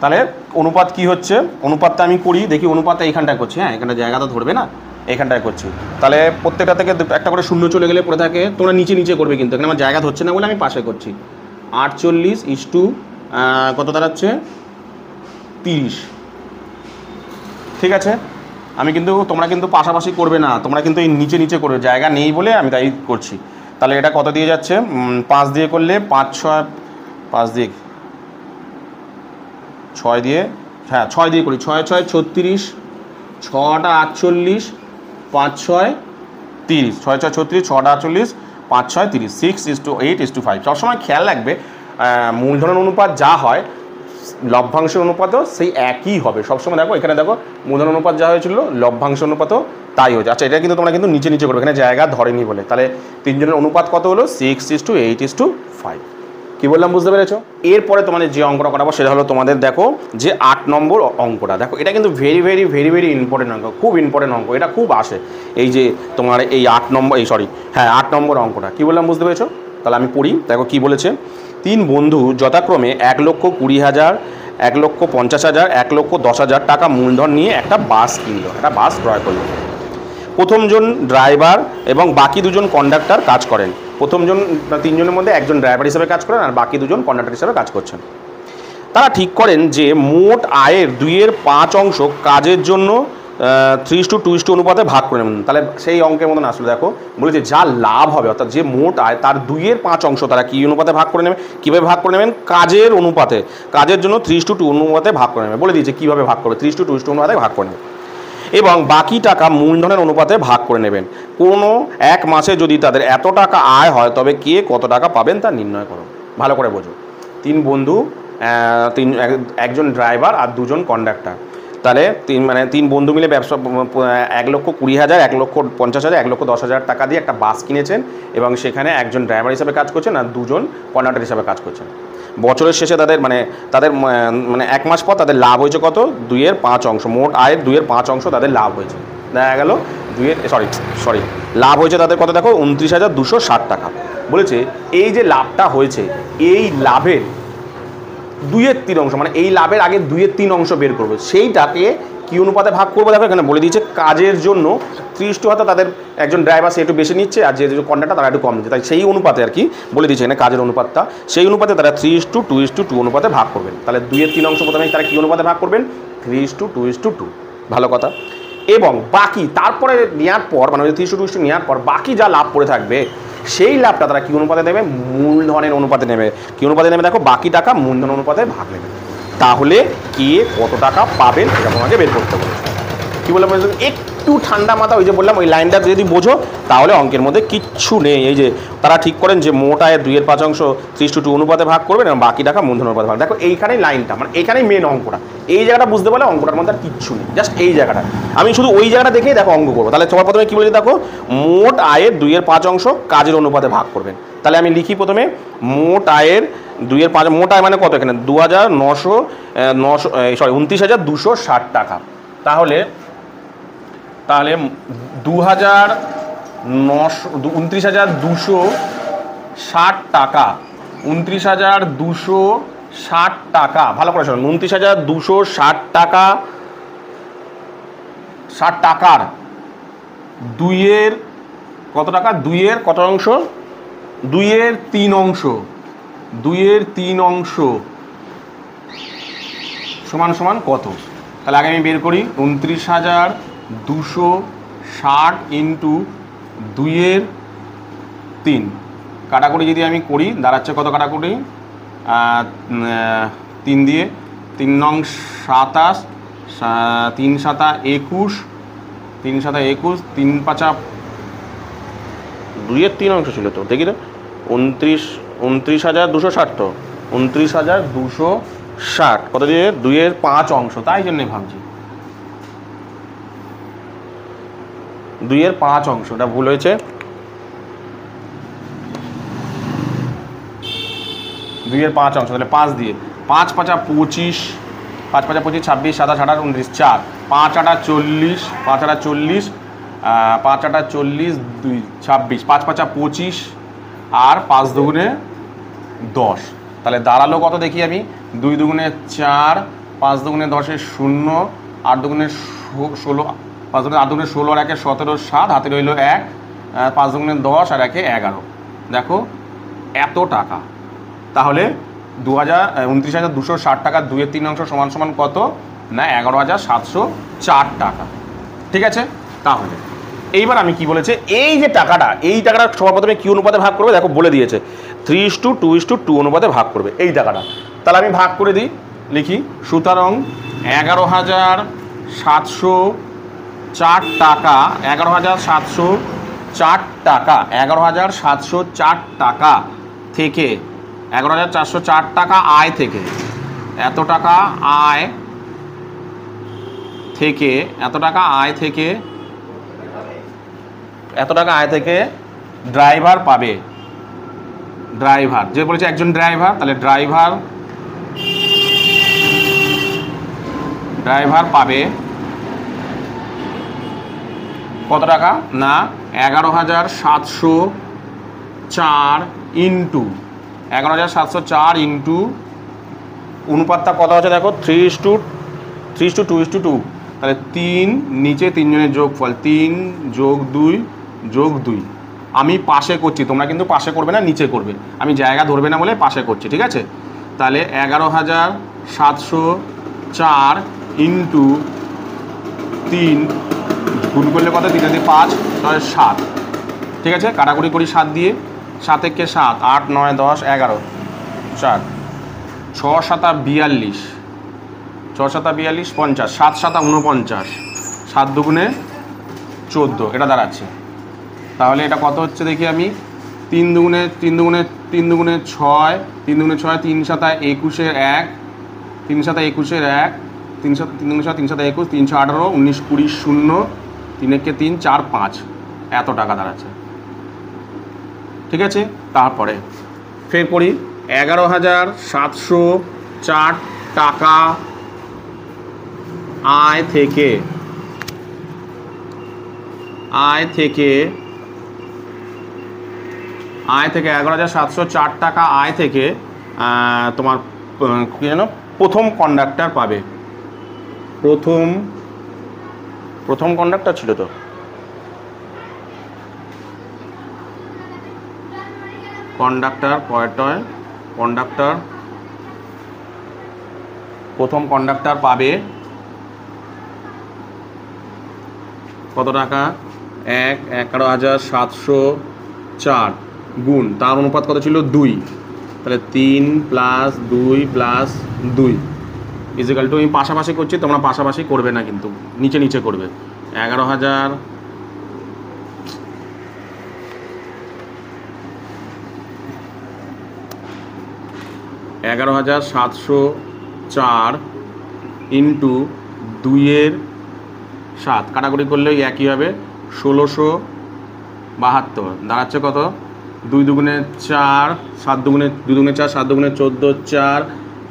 তাহলে অনুপাত কি হচ্ছে, অনুপাতটা আমি করি, দেখি অনুপাতটা এইখানটায় করছি। হ্যাঁ, এখানটা জায়গা তো ধরবে না, এইখানটায় করছি। তাহলে প্রত্যেকটা থেকে একটা করে শূন্য চলে গেলে পড়ে থাকে, তোমরা নিচে নিচে করবে, কিন্তু এখানে আমার জায়গা ধরছে না বলে আমি পাশে করছি। 48 কত দাঁড়াচ্ছে, 30। ঠিক আছে, আমি কিন্তু, তোমরা কিন্তু পাশাপাশি করবে না, তোমরা কিন্তু এই নিচে নিচে করবে, জায়গা নেই বলে আমি তাই করছি। তাহলে এটা কত দিয়ে যাচ্ছে, 5 দিয়ে করলে 5 6, 5 দিয়ে 6 দিয়ে, হ্যাঁ 6 দিয়ে করি, 6 6 36, 6টা 48, 5 6 30, 6 6 36, 6টা 48, 5 6 30, 6:8:5। সবসময় খেয়াল রাখবে মূলধনের অনুপাত যা হয় লভ্যাংশের অনুপাতও সেই একই হবে সবসময়। দেখো এখানে দেখো মূলধন অনুপাত যা হয়েছিল লভ্যাংশ অনুপাতও তাই হয়েছে। আচ্ছা, এটা কিন্তু তোমরা কিন্তু নিচে নিচে করবে, এখানে জায়গা ধরেনি বলে। তাহলে 3 জনের অনুপাত কত হলো, 6:8:5। কি বললাম, বুঝতে পেরেছো? এরপরে তোমাদের যে অঙ্কটা করাবো সেটা হলো তোমাদের দেখো যে 8 নম্বর অঙ্কটা। দেখো এটা কিন্তু very very very very important অঙ্ক, খুব ইম্পর্টেন্ট অঙ্ক, এটা খুব আসে। এই যে তোমার এই 8 নম্বর অঙ্কটা। কি বললাম, বুঝতে পেরেছো? তাহলে আমি পড়ি, দেখো কি বলেছে। 3 বন্ধু যথাক্রমে 1,20,000, 1,50,000, 1,10,000 টাকা মূলধন নিয়ে একটা বাস কিনলো, একটা বাস ক্রয় করলো। প্রথমজন ড্রাইভার এবং বাকি 2জন কন্ডাক্টর কাজ করেন। 3 জনের মধ্যে একজন ড্রাইভার হিসেবে কাজ করেন আর বাকি 2জন কন্ডাক্টর হিসেবে কাজ করছেন। তারা ঠিক করেন যে মোট আয়ের 2/5 অংশ কাজের জন্য 3:2 অনুপাতে ভাগ করে নেবেন। তাহলে সেই অঙ্কের মতন আসলে দেখো বলেছে যা লাভ হবে অর্থাৎ যে মোট আয় তার 2/5 অংশ তারা কী অনুপাতে ভাগ করে নেবে, কীভাবে ভাগ করে নেবেন, কাজের অনুপাতে, কাজের জন্য 3:2 অনুপাতে ভাগ করে নেবে। বলে দিয়েছে কীভাবে ভাগ করবে, 3:2 অনুপাতে ভাগ করে নেবে। এবং বাকি টাকা মূলধনের অনুপাতে ভাগ করে নেবেন। কোনো এক মাসে যদি তাদের এত টাকা আয় হয় তবে কে কত টাকা পাবেন তা নির্ণয় করো। ভালো করে বোঝো। 3 বন্ধু, একজন ড্রাইভার আর 2 জন কন্ডাক্টর। তাহলে 3 বন্ধু মিলে ব্যবসা 1,20,000, 1,50,000, 1,10,000 টাকা দিয়ে একটা বাস কিনেছেন এবং সেখানে একজন ড্রাইভার হিসাবে কাজ করছেন আর 2 জন কন্ডাক্টর হিসাবে কাজ করছেন। বছরের শেষে তাদের তাদের 1 মাস পর তাদের লাভ হয়েছে কত? 2/5 মোট আয়ের 2/5 তাদের লাভ হয়েছে। দেখা গেল লাভ হয়েছে তাদের কত? দেখো 29,260 টাকা। বলেছে এই যে লাভটা হয়েছে, এই লাভের 2/3 মানে এই লাভের আগে 2/3 বের করবে, সেইটাকে কি অনুপাতে ভাগ করবো? দেখো এখানে বলে দিয়েছে কাজের জন্য 30 হয়তো তাদের একজন ড্রাইভার সে একটু বেশি নিচ্ছে আর যে কন্ট্রাক্টর তারা একটু কম নিচ্ছে, তাই সেই অনুপাতে আর কি বলে দিয়েছে এখানে কাজের অনুপাতটা, সেই অনুপাতে তারা 3:2:2 অনুপাতে ভাগ করবেন। তাহলে 2/3 প্রথমে তারা কি অনুপাতে ভাগ করবেন? 3:2:2। ভালো কথা। এবং বাকি তারপরে নেওয়ার পর 3:2 নেওয়ার পর বাকি যা লাভ পড়ে থাকবে সেই লাভটা তারা কি অনুপাতে নেবে? মূলধনের অনুপাতে নেবে। কি অনুপাতে নেবে? দেখো বাকি টাকা মূলধন অনুপাতে ভাগ নেবে। তাহলে কে কত টাকা পাবেন সেটা তোমাকে বের করতে হবে। কী বললাম? একটু ঠান্ডা মাথা, ওই যে বললাম ওই লাইনটা যদি বোঝো তাহলে অঙ্কের মধ্যে কিচ্ছু নেই। এই যে তারা ঠিক করেন যে মোট আয়ের 2/5 3:2 অনুপাতে ভাগ করবেন এবং বাকি টাকা মূলধন অনুপাতে ভাগ। দেখো এইখানেই লাইনটা, এইখানেই মেন অঙ্কটা। এই জায়গাটা বুঝতে পারলে অঙ্কটার মধ্যে আর কিচ্ছু নেই, জাস্ট এই জায়গাটা। আমি শুধু ওই জায়গাটা দেখেই দেখো অঙ্ক করবো। তাহলে তোমার প্রথমে কী বলেছে? দেখো মোট আয়ের 2/5 কাজের অনুপাতে ভাগ করবেন। তাহলে আমি লিখি প্রথমে মোট আয়ের 2/5, মোট আয় মানে কত? এখানে 29,260 টাকা। তাহলে 29,260 টাকা, 29,260 টাকা। ভালো করে শোনো, 29,260 টাকা, 60 টাকার 2-এর কত টাকা? 2-এর কত অংশ? 2/3 2/3 সমান কত? তাহলে আগে আমি বের করি 29,260 ইন্টু 2/3 কাটাকুটি যদি আমি করি দাঁড়াচ্ছে কত? কাটাকুটি 3 দিয়ে 3 নং 27, 3 সাতা 21, 3 সাতা 21, 3 পাঁচা 2/3 ছিল তো, দেখি তো 29,260 তো 29,260 কত দিয়ে? 2/5, তাই জন্যই ভাবছি 2/5, এটা ভুল হয়েছে। 2/5, তাহলে 5 দিয়ে 5 পাঁচা 25, 5 পাঁচা 25, 26, 27, 28, 29, 4, 5 8 40, 5 8 40, 5 8 40, 2 26, 5 পাঁচা 25 আর 5 দুগুণে 10। তাহলে দাঁড়ালো কত দেখি আমি? 2 দুগুণে 4, 5 দুগুণে 10 0, 8 দুগুণে 16, 5 দুগুণে 8 দুগুণে 16 আর 1 17, 7 হাতে রইল 1, 5 দুগুণে 10 আর 1 11। দেখো এত টাকা। তাহলে 29,260 টাকা 2/3 সমান কত? না 11,704 টাকা। ঠিক আছে? তাহলে এইবার আমি কি বলেছে, এই যে টাকাটা, এই টাকাটা সবার প্রথমে কি অনুপাতে ভাগ করবে? দেখো বলে দিয়েছে 3:2:2 অনুপাতে ভাগ করবে এই টাকাটা। তাহলে আমি ভাগ করে দিই, লিখি সুতরাং 11,704 টাকা, 11,704 টাকা, 11,704 টাকা থেকে 11,404 টাকা আয় থেকে, এত টাকা আয় থেকে, এত টাকা আয় থেকে ড্রাইভার পাবে। ড্রাইভার যে বলেছে একজন ড্রাইভার, তাহলে ড্রাইভার পাবে কত টাকা? না 11,704 ইন্টু 11,704 ইন্টু অনুপাতটা কত হচ্ছে দেখো 3:2:2। তাহলে 3 নিচে 3 জনের যোগফল 3 যোগ 2 যোগ 2। আমি পাশে করছি, তোমরা কিন্তু পাশে করবে না, নিচে করবে। আমি জায়গা ধরবে না বলে পাশে করছি, ঠিক আছে? তাহলে 11,704 ইন্টু 3 গুণ করলে কত? 3 দিয়ে 5, তাহলে 7। ঠিক আছে? কাটাকুটি করি 7 দিয়ে, 7 একে 7, 8 9 10 11, 4, 6 7 42, 6 7 42 50, 7 7 49, 7 দুগুণে 14 এটা দাঁড়াচ্ছে। তাহলে এটা কত হচ্ছে দেখি আমি, 3 দুগুণে 6, 3 দুগুণে 6, 3 সাতা 21 1, 3 সাতা 21 1, 3 দুগুণে 6, 3 সাতা 21, 3 18, 19 20 0, 3 একে 3 4 5 এত টাকা দাঁড়াচ্ছে। ঠিক আছে, তারপরে ফের করি 11,704 টাকা আয় থেকে 11,704 টাকা আয় থেকে তোমার কি যেন প্রথম কন্ডাক্টর পাবে। প্রথম কন্ডাক্টর ছিল তো, প্রথম কন্ডাক্টর পাবে কত টাকা, 11,704 গুণ তার অনুপাত কত ছিল 2, তাহলে 3 + 2 + 2 ইজিক্যাল টু, আমি পাশাপাশি করছি, তোমরা পাশাপাশি করবে না কিন্তু নিচে নিচে করবে। 11,704 ইন্টু 2 × 7 কাটাকুটি করলে একই হবে, 1672 দাঁড়াচ্ছে কত, 2 দুগুণে 4, 7 দুগুণে 4, 7 দুগুণে 14 4,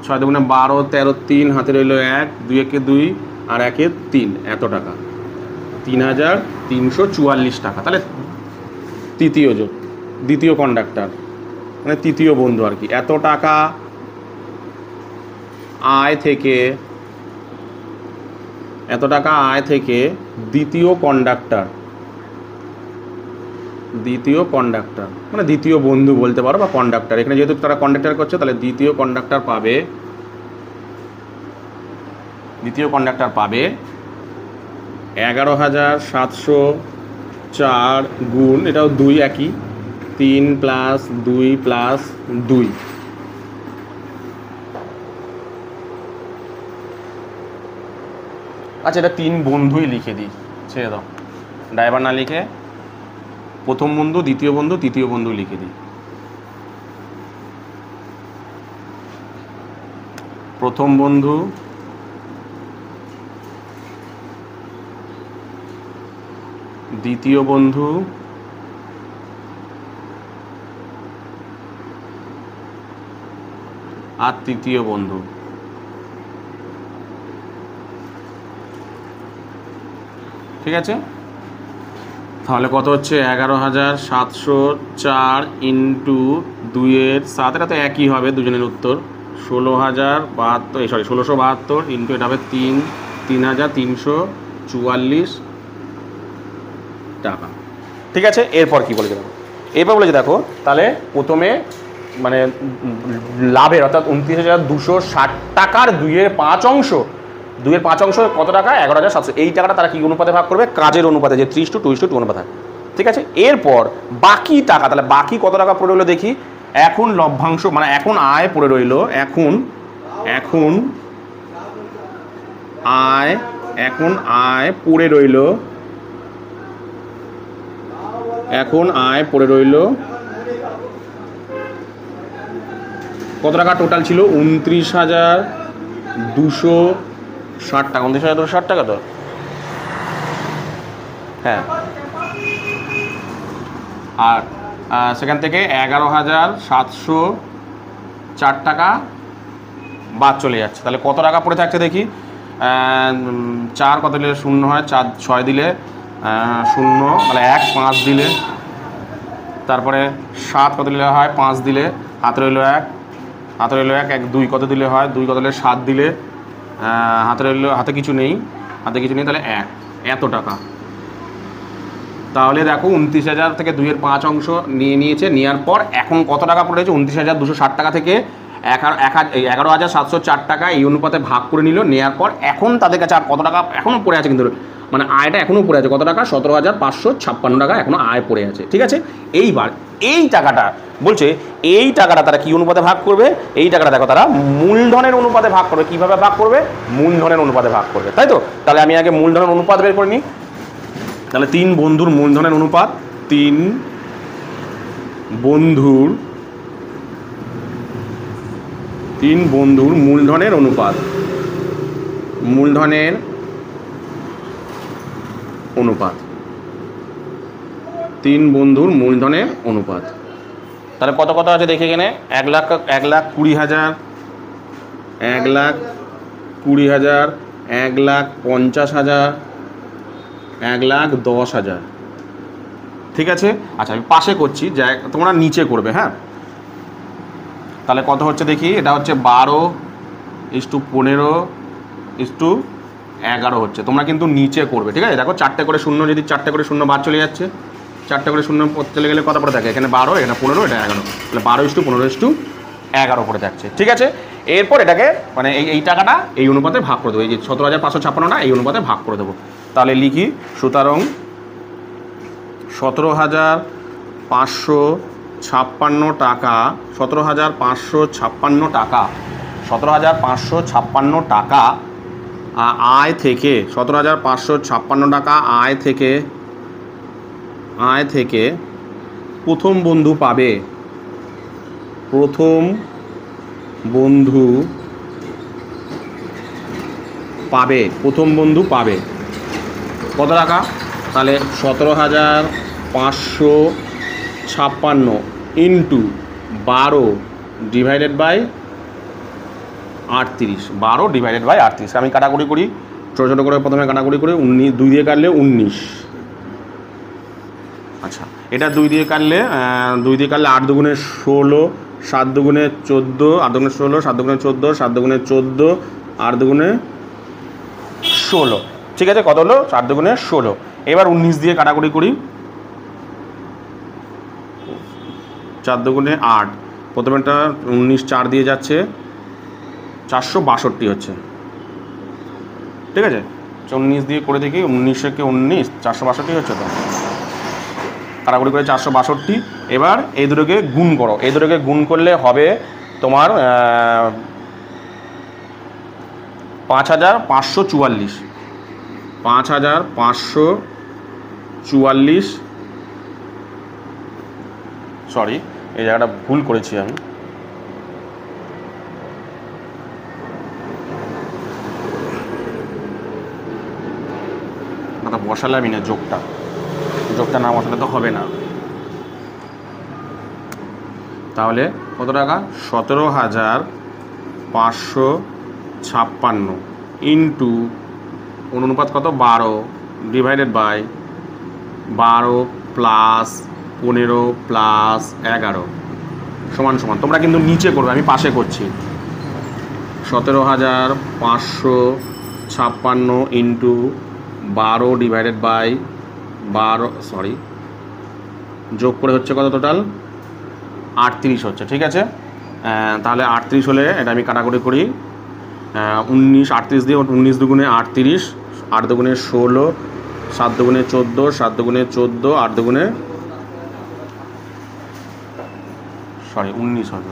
6 দুগুণে 12 13 3 হাতে রইল 1, 2 একে 2 আর 1 এ 3 এত টাকা, 3,344 টাকা। তাহলে দ্বিতীয় কন্ডাক্টর মানে তৃতীয় বন্ধু আর কি, এত টাকা আয় থেকে দ্বিতীয় কন্ডাক্টর মানে দ্বিতীয় বন্ধু বলতে পারো বা কন্ডাক্টর, এখানে যেহেতু তারা কন্ডাক্টর করছে তাহলে দ্বিতীয় কন্ডাক্টর পাবে 11,704 গুণ এটাও 2 একই, 3 + 2 + 2। আচ্ছা, এটা 3 বন্ধুই লিখে দিই, ছেড়ে দাও, ড্রাইভার না লিখে প্রথম বন্ধু, দ্বিতীয় বন্ধু, তৃতীয় বন্ধু লিখে দিই। প্রথম বন্ধু, দ্বিতীয় বন্ধু, আর তৃতীয় বন্ধু। ঠিক আছে, তাহলে কত হচ্ছে 11,704 ইন্টু 2 × 7, এটা তো একই হবে দুজনের উত্তর, 1672 ইন্টু এটা হবে 3,344 টাকা। ঠিক আছে, এরপর কি বলেছে দেখো, দেখো তাহলে প্রথমে মানে লাভের অর্থাৎ 29,260 টাকার 2/5 অংশ কত টাকা, 11,700। এই টাকাটা তারা কি অনুপাতে ভাগ করবে, কাজের অনুপাতে, যে 3:2 অনুপাতে। ঠিক আছে, এরপর বাকি টাকা, তাহলে বাকি কত টাকা পড়ে রইলো দেখি, এখন লভ্যাংশ মানে এখন আয় পড়ে রইলো, এখন আয় পড়ে রইলো কত টাকা, টোটাল ছিল 29,260 টাকা, 29,260 টাকা তো, হ্যাঁ। আর সেখান থেকে 11,704 টাকা বাদ চলে যাচ্ছে, তাহলে কত টাকা পড়ে থাকছে দেখি, 4 কত দিলে 0 হয়, 4 6 দিলে 0, তাহলে 1 5 দিলে, তারপরে 7 কত দিলে হয়, 5 দিলে, হাতে রইল 1, 1 2 কত দিলে হয়, 2 কত দিলে 7 দিলে, হাতে কিছু নেই, তাহলে 1 এত টাকা। তাহলে দেখো 29,000 থেকে 2/5 অংশ নিয়েছে, নেওয়ার পর এখন কত টাকা পড়েছে, 29,260 টাকা থেকে 11,704 টাকা এই অনুপাতে ভাগ করে নিল, নেওয়ার পর এখন তাদের কাছে আর কত টাকা এখনও পড়ে আছে, কিন্তু মানে আয়টা এখনও পড়ে আছে কত টাকা, 17,556 টাকা এখনও আয় পড়ে আছে। ঠিক আছে, এইবার এই টাকাটা বলছে, এই টাকাটা তারা কি অনুপাতে ভাগ করবে, এই টাকাটা দেখো তারা মূলধনের অনুপাতে ভাগ করবে। কিভাবে ভাগ করবে, মূলধনের অনুপাতে ভাগ করবে, তাই তো। তাহলে আমি আগে মূলধনের অনুপাত বের করে নিই। তাহলে 3 বন্ধুর মূলধনের অনুপাত, 3 বন্ধুর মূলধনের অনুপাত, মূলধনের অনুপাত, 3 বন্ধুর মূলধনের অনুপাত। তাহলে কত কত আছে দেখে এখানে, 1,20,000, 1,20,000, 1,50,000, 1,10,000। ঠিক আছে, আচ্ছা আমি পাশে করছি, যা তোমরা নিচে করবে। হ্যাঁ, তাহলে কত হচ্ছে দেখি, এটা হচ্ছে 12:15:11 হচ্ছে। তোমরা কিন্তু নিচে করবে, ঠিক আছে। দেখো 4টে করে শূন্য, যদি 4টে করে শূন্য বাদ চলে যাচ্ছে, 4টে করে শূন্য চলে গেলে কত পড়ে থাকে, এখানে 12, এখানে 15, এটা 11, তাহলে 12:15:11 পড়ে যাচ্ছে। ঠিক আছে, এরপর এটাকে মানে এই টাকাটা এই অনুপাতে ভাগ করে দেবো, এই যে 17,556টা এই অনুপাতে ভাগ করে দেবো। তাহলে লিখি, সুতরাং 17,556 টাকা, 17,556 টাকা, 17,556 টাকা আয় থেকে, 17,556 টাকা আয় থেকে প্রথম বন্ধু পাবে, প্রথম বন্ধু পাবে কত টাকা, তাহলে 17,556 into 12 divided by 38, 12 divided by 38। আমি কাটাকুটি করি, ছোটো ছোটো করে প্রথমে কাটাকুটি করি, 19, 2 দিয়ে কাটলে 19। আচ্ছা, এটা 2 দিয়ে কাটলে 8 দুগুণে 16, 7 দুগুণে 14, 8 দুগুণে 16, 7 দুগুণে 14, 7 দুগুণে 14, 8 দুগুণে 16। ঠিক আছে, কত হলো, 4 দুগুণে 16। এবার 19 দিয়ে কাটাকুটি করি, 4 দুগুণে 8, প্রথমেটা 19 4 দিয়ে যাচ্ছে, 462 হচ্ছে। ঠিক আছে, 19 দিয়ে করে দেখি, 19 462 হচ্ছে তো, কাটাকুটি করে 462। এবার এই দুটোকে গুণ করো, এই দুটোকে গুণ করলে হবে তোমার 5,544, 5,544। সরি, এই জায়গাটা ভুল করেছি আমি, বসালামই না, যোগটা না বসালে তো হবে না। তাহলে কত টাকা, 17,556 ইন্টু অনুপাত কত, 12 ডিভাইডেড বাই 12 প্লাস 15 প্লাস 11 সমান সমান। তোমরা কিন্তু নিচে করবে, আমি পাশে করছি। 17,556 ইন্টু 12 ডিভাইডেড বাই 12, সরি, যোগ করে হচ্ছে কত, টোটাল 38 হচ্ছে। ঠিক আছে, তাহলে 38 হলে এটা আমি কাটাকুটি করি, 19, 38 দিয়ে 19 দুগুণে 38, 8 দুগুণে 16, 7 দুগুণে 14, 7 দুগুণে 14, 8 দুগুণে 19 হবে।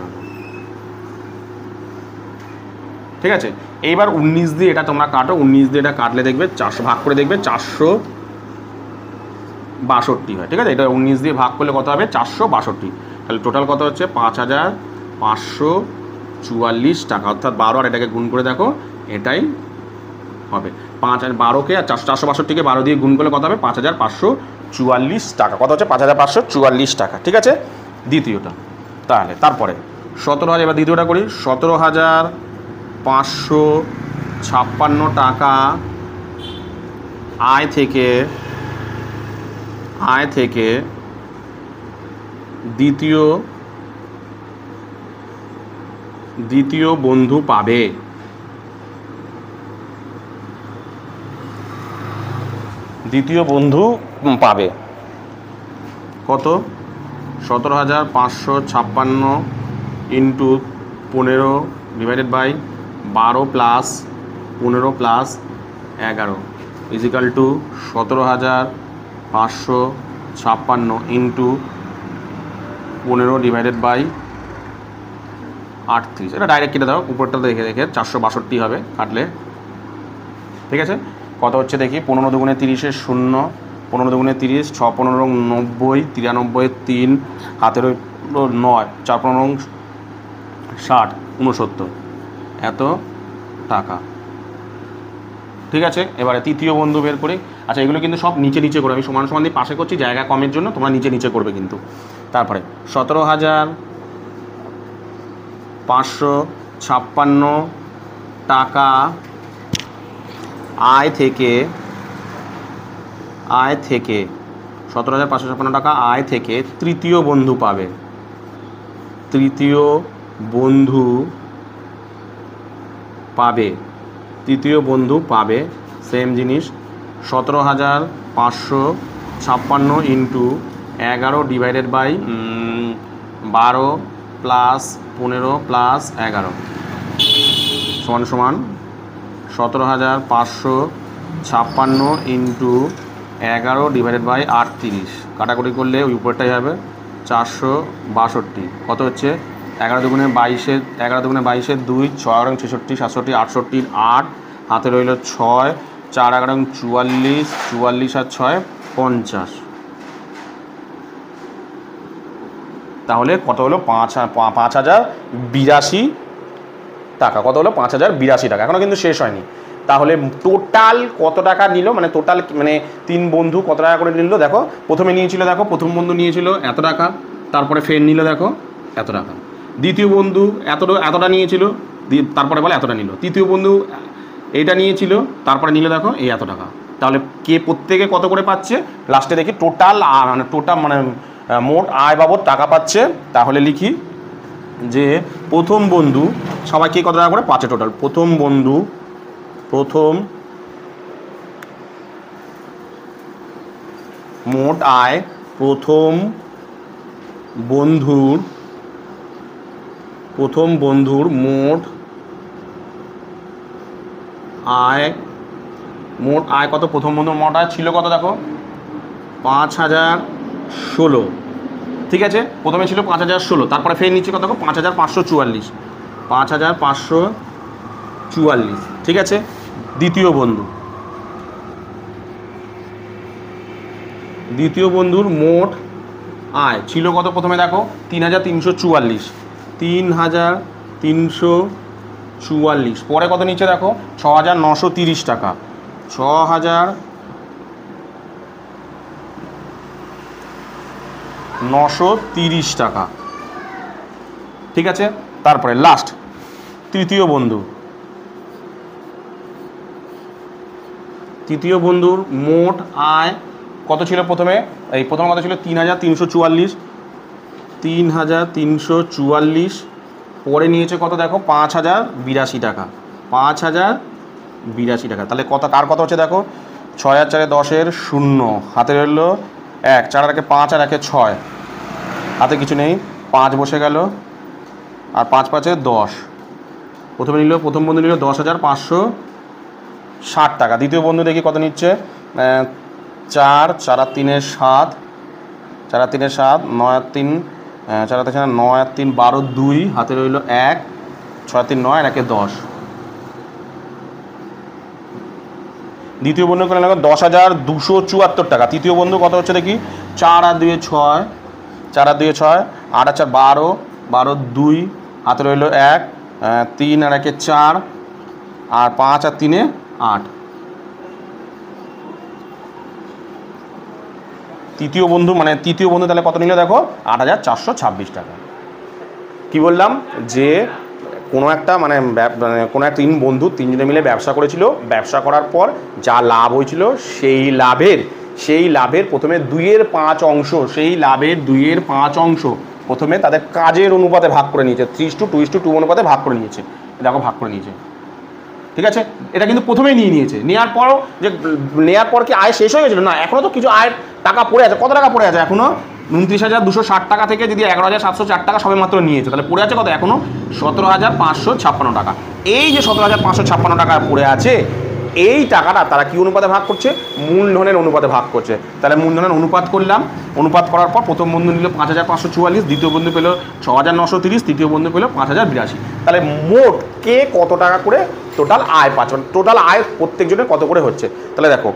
ঠিক আছে, এইবার 19 দিয়ে এটা তোমরা কাটো, 19 দিয়ে এটা কাটলে দেখবে 400 ভাগ করে দেখবে 462 হয়। ঠিক আছে, এটা 19 দিয়ে ভাগ করলে কত হবে, 462। তাহলে টোটাল কত হচ্ছে, 5,544 টাকা, অর্থাৎ 12 আর এটাকে গুণ করে দেখো, এটাই হবে 5 আর 12কে আর 462কে 12 দিয়ে গুণ করলে কত হবে, 5,544 টাকা। কত হচ্ছে, 5,544 টাকা। ঠিক আছে, দ্বিতীয়টা। তাহলে তারপরে 17,000, এবার দ্বিতীয়টা করি, 17,556 টাকা আয় থেকে দ্বিতীয় বন্ধু পাবে, কত, 17,556 into 15 divided by 12 plus 15 plus 11 equal to 17,556 into 15 divided by 38। এটা ডাইরেক্ট কেটে দাও, উপরটা দেখে দেখে 462 হবে কাটলে। ঠিক আছে, কত হচ্ছে দেখি। 15 দুগুণে 30 শূন্য, 15 দুগুণে 30, 6 15 90, 93 3, হাতের 9, 4 15 60, 69 এত টাকা। ঠিক আছে, এবারে তৃতীয় বন্ধু বের করি। আচ্ছা, এগুলো কিন্তু সব নিচে নিচে করে, আমি সমান সমান দিয়ে পাশে করছি, জায়গা কমের জন্য তোমরা নিচে নিচে করবে কিন্তু। তারপরে 17,556 টাকা আয় থেকে 17,556 টাকা আয় থেকে তৃতীয় বন্ধু পাবে। তৃতীয় বন্ধু পাবে সেম জিনিস 17,556 into 11 divided by 12 plus 15 plus 11 সমান সমান 17,556 ইন্টু 11 ডিভাইডেড বাই 38। কাটাকুটি করলে ওই উপরটাই হবে 462। কত হচ্ছে 11 দুগুণে 22, 11 দুগুণে 22 2, 6 66, 67, 68 8, হাতে রইল 6, 4 11 44, 44 আর 6 50। তাহলে কত হলো 5,082 টাকা। কত হলো 5,082 টাকা। এখনও কিন্তু শেষ হয়নি। তাহলে টোটাল কত টাকা নিল, মানে টোটাল মানে 3 বন্ধু কত টাকা করে নিল দেখো। প্রথমে নিয়েছিল দেখো, প্রথম বন্ধু নিয়েছিল এত টাকা, তারপরে ফের নিল দেখো এত টাকা। দ্বিতীয় বন্ধু এতটা নিয়েছিল, তারপরে বলে এতটা নিল। তৃতীয় বন্ধু এইটা নিয়েছিল, তারপরে নিল দেখো এই এত টাকা। তাহলে কে প্রত্যেকে কত করে পাচ্ছে লাস্টে দেখি। টোটাল মানে মোট আয় বাবদ টাকা পাচ্ছে। তাহলে লিখি যে প্রথম বন্ধু সবাইকে কত টাকা করে পাচ্ছে টোটাল। প্রথম মোট আয়, প্রথম বন্ধুর মোট আয় কত। প্রথম বন্ধুর মোট আয় ছিল কত দেখো 5,016। ঠিক আছে, প্রথমে ছিল 5,016, তারপরে ফের নিচে কত দেখো 5,544, 5,544। ঠিক আছে, দ্বিতীয় বন্ধুর মোট আয় ছিল কত প্রথমে দেখো 3,344, 3,344। পরে কত নিচে দেখো 6,930 টাকা, 6,930 টাকা। ঠিক আছে, তারপরে লাস্ট তৃতীয় বন্ধুর মোট আয় কত ছিল প্রথমে কত ছিল 3,344। পরে নিয়েছে কত দেখো 5,082 টাকা, 5,082 টাকা। তাহলে কার কত হচ্ছে দেখো 6 আর 4 10 শূন্য, হাতে রইল 1, 4 আর 5 আর 1 6, হাতে কিছু নেই, 5 বসে গেল আর 5 5 10। প্রথম বন্ধু নিল 10,560 টাকা। দ্বিতীয় বন্ধু দেখি কত নিচ্ছে 4 4 আর 3 7, 4 আর 3 7, 9 আর 3 4 আর 3 9 আর 3 12 2, হাতে রইল 1, 6 আর 3 9 আর 1 10। দ্বিতীয় বন্ধু করে লাগলো 10,274 টাকা। তৃতীয় বন্ধু কত হচ্ছে দেখি 4 আর 2 6, 4 আর 2 6, 8 আর 4 12, 12 2, হাতে রইল 1, 3 আর 1 4 আর 5 আর 3 8। তৃতীয় বন্ধু তাহলে কত নিল দেখো 8,426 টাকা। কি বললাম যে কোনো একটা কোনো এক 3 বন্ধু 3 জনে মিলে ব্যবসা করেছিল। ব্যবসা করার পর যা লাভ হয়েছিল সেই লাভের প্রথমে 2/5 অংশ, প্রথমে তাদের কাজের অনুপাতে ভাগ করে নিয়েছে। 3:2:2 অনুপাতে ভাগ করে নিয়েছে। দেখো ভাগ করে নিয়েছে। ঠিক আছে, এটা কিন্তু প্রথমেই নিয়েছে। নেওয়ার পর কি আয় শেষ হয়ে গেছিল না, এখনও তো কিছু আয়ের টাকা পড়ে আছে। কত টাকা পড়ে আছে এখনও 29,260 টাকা থেকে যদি 11,704 টাকা সবে মাত্র নিয়েছে, তাহলে পড়ে আছে কত এখনও 17,556 টাকা। এই যে 17,556 টাকা পড়ে আছে, এই টাকাটা তারা কি অনুপাতে ভাগ করছে? মূলধনের অনুপাতে ভাগ করছে। তাহলে মূলধনের অনুপাত করলাম, অনুপাত করার পর প্রথম বন্ধু নিল 5544, দ্বিতীয় বন্ধু পেল 6930, তৃতীয় বন্ধু পেল 5082। তাহলে মোট কে কত টাকা করে টোটাল আয় পাচ্ছে, টোটাল আয় প্রত্যেকজনের কত করে হচ্ছে। তাহলে দেখো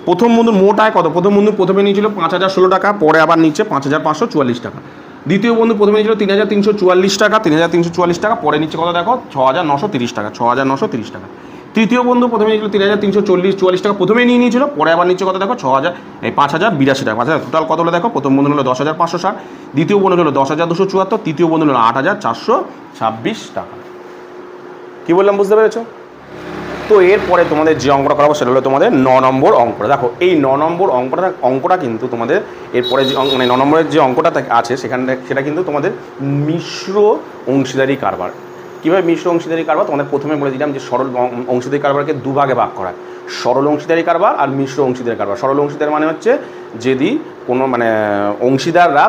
প্রথম বন্ধুর মোট আয় কত? প্রথম বন্ধু প্রথমে নিয়েছিল 5016 টাকা, পরে আবার নিচ্ছে 5544 টাকা। দ্বিতীয় বন্ধু প্রথমে নিয়েছিল 3344 টাকা, 3344 টাকা, পরে নিচ্ছে কত দেখো 6930 টাকা, 6930 টাকা। তৃতীয় বন্ধু প্রথমে নিয়েছিল 3344 টাকা, প্রথমেই নিয়ে নিয়েছিল, পরে আবার নিচ্ছে কত দেখো 5082 টাকা। আচ্ছা টোটাল কত হলো দেখো, প্রথম বন্ধু হলো 10560, দ্বিতীয় বন্ধু হলো 10274, তৃতীয় বন্ধু হলো 8426 টাকা। কি বললাম বুঝতে পেরেছো? তো এরপরে তোমাদের যে অঙ্কটা করাবো সেটা হলো তোমাদের 9 নম্বর অঙ্কটা। দেখো এই 9 নম্বর অঙ্কটা কিন্তু তোমাদের এরপরে যে মানে 9 নম্বরের যে অঙ্কটা আছে সেটা কিন্তু তোমাদের মিশ্র অংশীদারি কারবার। কীভাবে মিশ্র অংশীদারি কারবার? তোমাদের প্রথমে বলে দিলাম যে সরল অংশীদারি কারবারকে দুভাগে ভাগ করা হয়, সরল অংশীদারি কারবার আর মিশ্র অংশীদারি কারবার। সরল অংশীদারি মানে হচ্ছে যদি কোনো মানে অংশীদাররা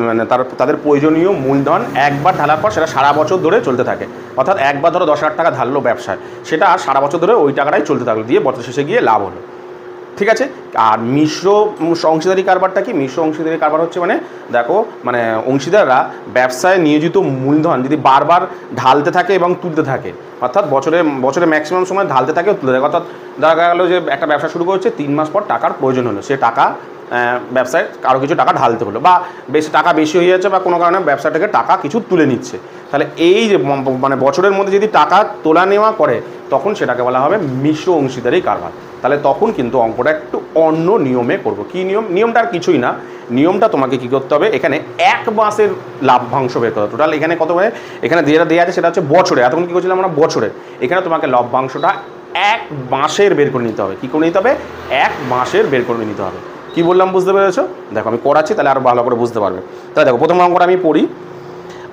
মানে তাদের প্রয়োজনীয় মূলধন একবার ঢালার পর সেটা সারা বছর ধরে চলতে থাকে, অর্থাৎ একবার ধরো 10,000 টাকা ঢাললো ব্যবসায়, সেটা সারা বছর ধরে ওই টাকাটাই চলতে থাকলো, দিয়ে বছর শেষে গিয়ে লাভ হলো। ঠিক আছে। আর মিশ্র অংশীদারি কারবারটা কি? মিশ্র অংশীদারি কারবার হচ্ছে মানে দেখো মানে অংশীদাররা ব্যবসায় নিয়োজিত মূলধন যদি বারবার ঢালতে থাকে এবং তুলতে থাকে, অর্থাৎ বছরে ম্যাক্সিমাম সময় ঢালতে থাকে ও তুলতে থাকে, অর্থাৎ দেখা গেলো যে একটা ব্যবসা শুরু করছে, 3 মাস পর টাকার প্রয়োজন হলো, সে টাকা ব্যবসায় আরও কিছু টাকা ঢালতে হলো, বা বেশি টাকা বেশি হয়ে যাচ্ছে বা কোনো কারণে ব্যবসা থেকে টাকা কিছু তুলে নিচ্ছে। তাহলে এই যে মানে বছরের মধ্যে যদি টাকা তোলা নেওয়া করে তখন সেটাকে বলা হবে মিশ্র অংশীদারি কারবার। তাহলে তখন কিন্তু অঙ্কটা একটু অন্য নিয়মে করব। কি নিয়ম? নিয়মটা আর কিছুই না, নিয়মটা তোমাকে কী করতে হবে, এখানে 1 মাসের লাভ্যাংশ বের করতে হবে। টোটাল এখানে কত হয়, এখানে যেটা দেওয়া আছে সেটা হচ্ছে বছরে, এতক্ষণ কী করছিলাম আমরা বছরে, এখানে তোমাকে লভ্যাংশটা 1 মাসের বের করে নিতে হবে। কী করে নিতে হবে? 1 মাসের বের করে নিতে হবে। কি বললাম বুঝতে পেরেছো? দেখো আমি করাচ্ছি তাহলে আরও ভালো করে বুঝতে পারবে। তাহলে দেখো প্রথম অঙ্কটা আমি পড়ি।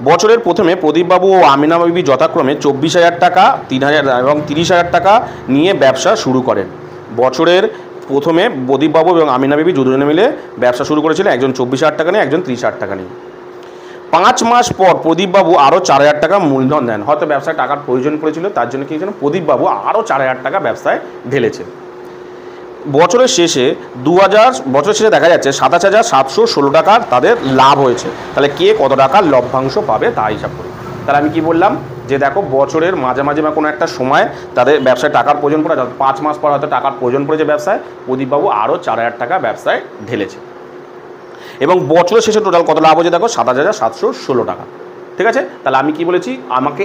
বছরের প্রথমে প্রদীপবাবু ও আমিনা বিবি যথাক্রমে 24,000 টাকা, 3,000 এবং 30,000 টাকা নিয়ে ব্যবসা শুরু করেন। বছরের প্রথমে প্রদীপবাবু এবং আমিনা বিবি দুজনে মিলে ব্যবসা শুরু করেছিলেন, একজন 24,000 টাকা নিয়ে, একজন 30,000 টাকা নিয়ে। 5 মাস পর প্রদীপবাবু আরও 4,000 টাকা মূলধন দেন। হয়তো ব্যবসায় টাকার প্রয়োজন পড়েছিল, তার জন্য কি হয়েছিল, প্রদীপবাবু আরও 4,000 টাকা ব্যবসায় ঢেলেছে। বছরের শেষে বছরের শেষে দেখা যাচ্ছে 27,716 টাকার তাদের লাভ হয়েছে। তাহলে কে কত টাকার লভ্যাংশ পাবে তা হিসাব করি। তাহলে আমি কি বললাম যে দেখো বছরের মাঝামাঝি বা কোনো একটা সময় তাদের ব্যবসায় টাকার প্রয়োজন পড়ে, 5 মাস পর হয়তো টাকার প্রয়োজন পড়েছে ব্যবসায়, প্রদীপবাবু আরও 4,000 টাকা ব্যবসায় ঢেলেছে এবং বছরের শেষে টোটাল কত লাভ হয়েছে দেখো 27,716 টাকা। ঠিক আছে। তাহলে আমি কি বলেছি, আমাকে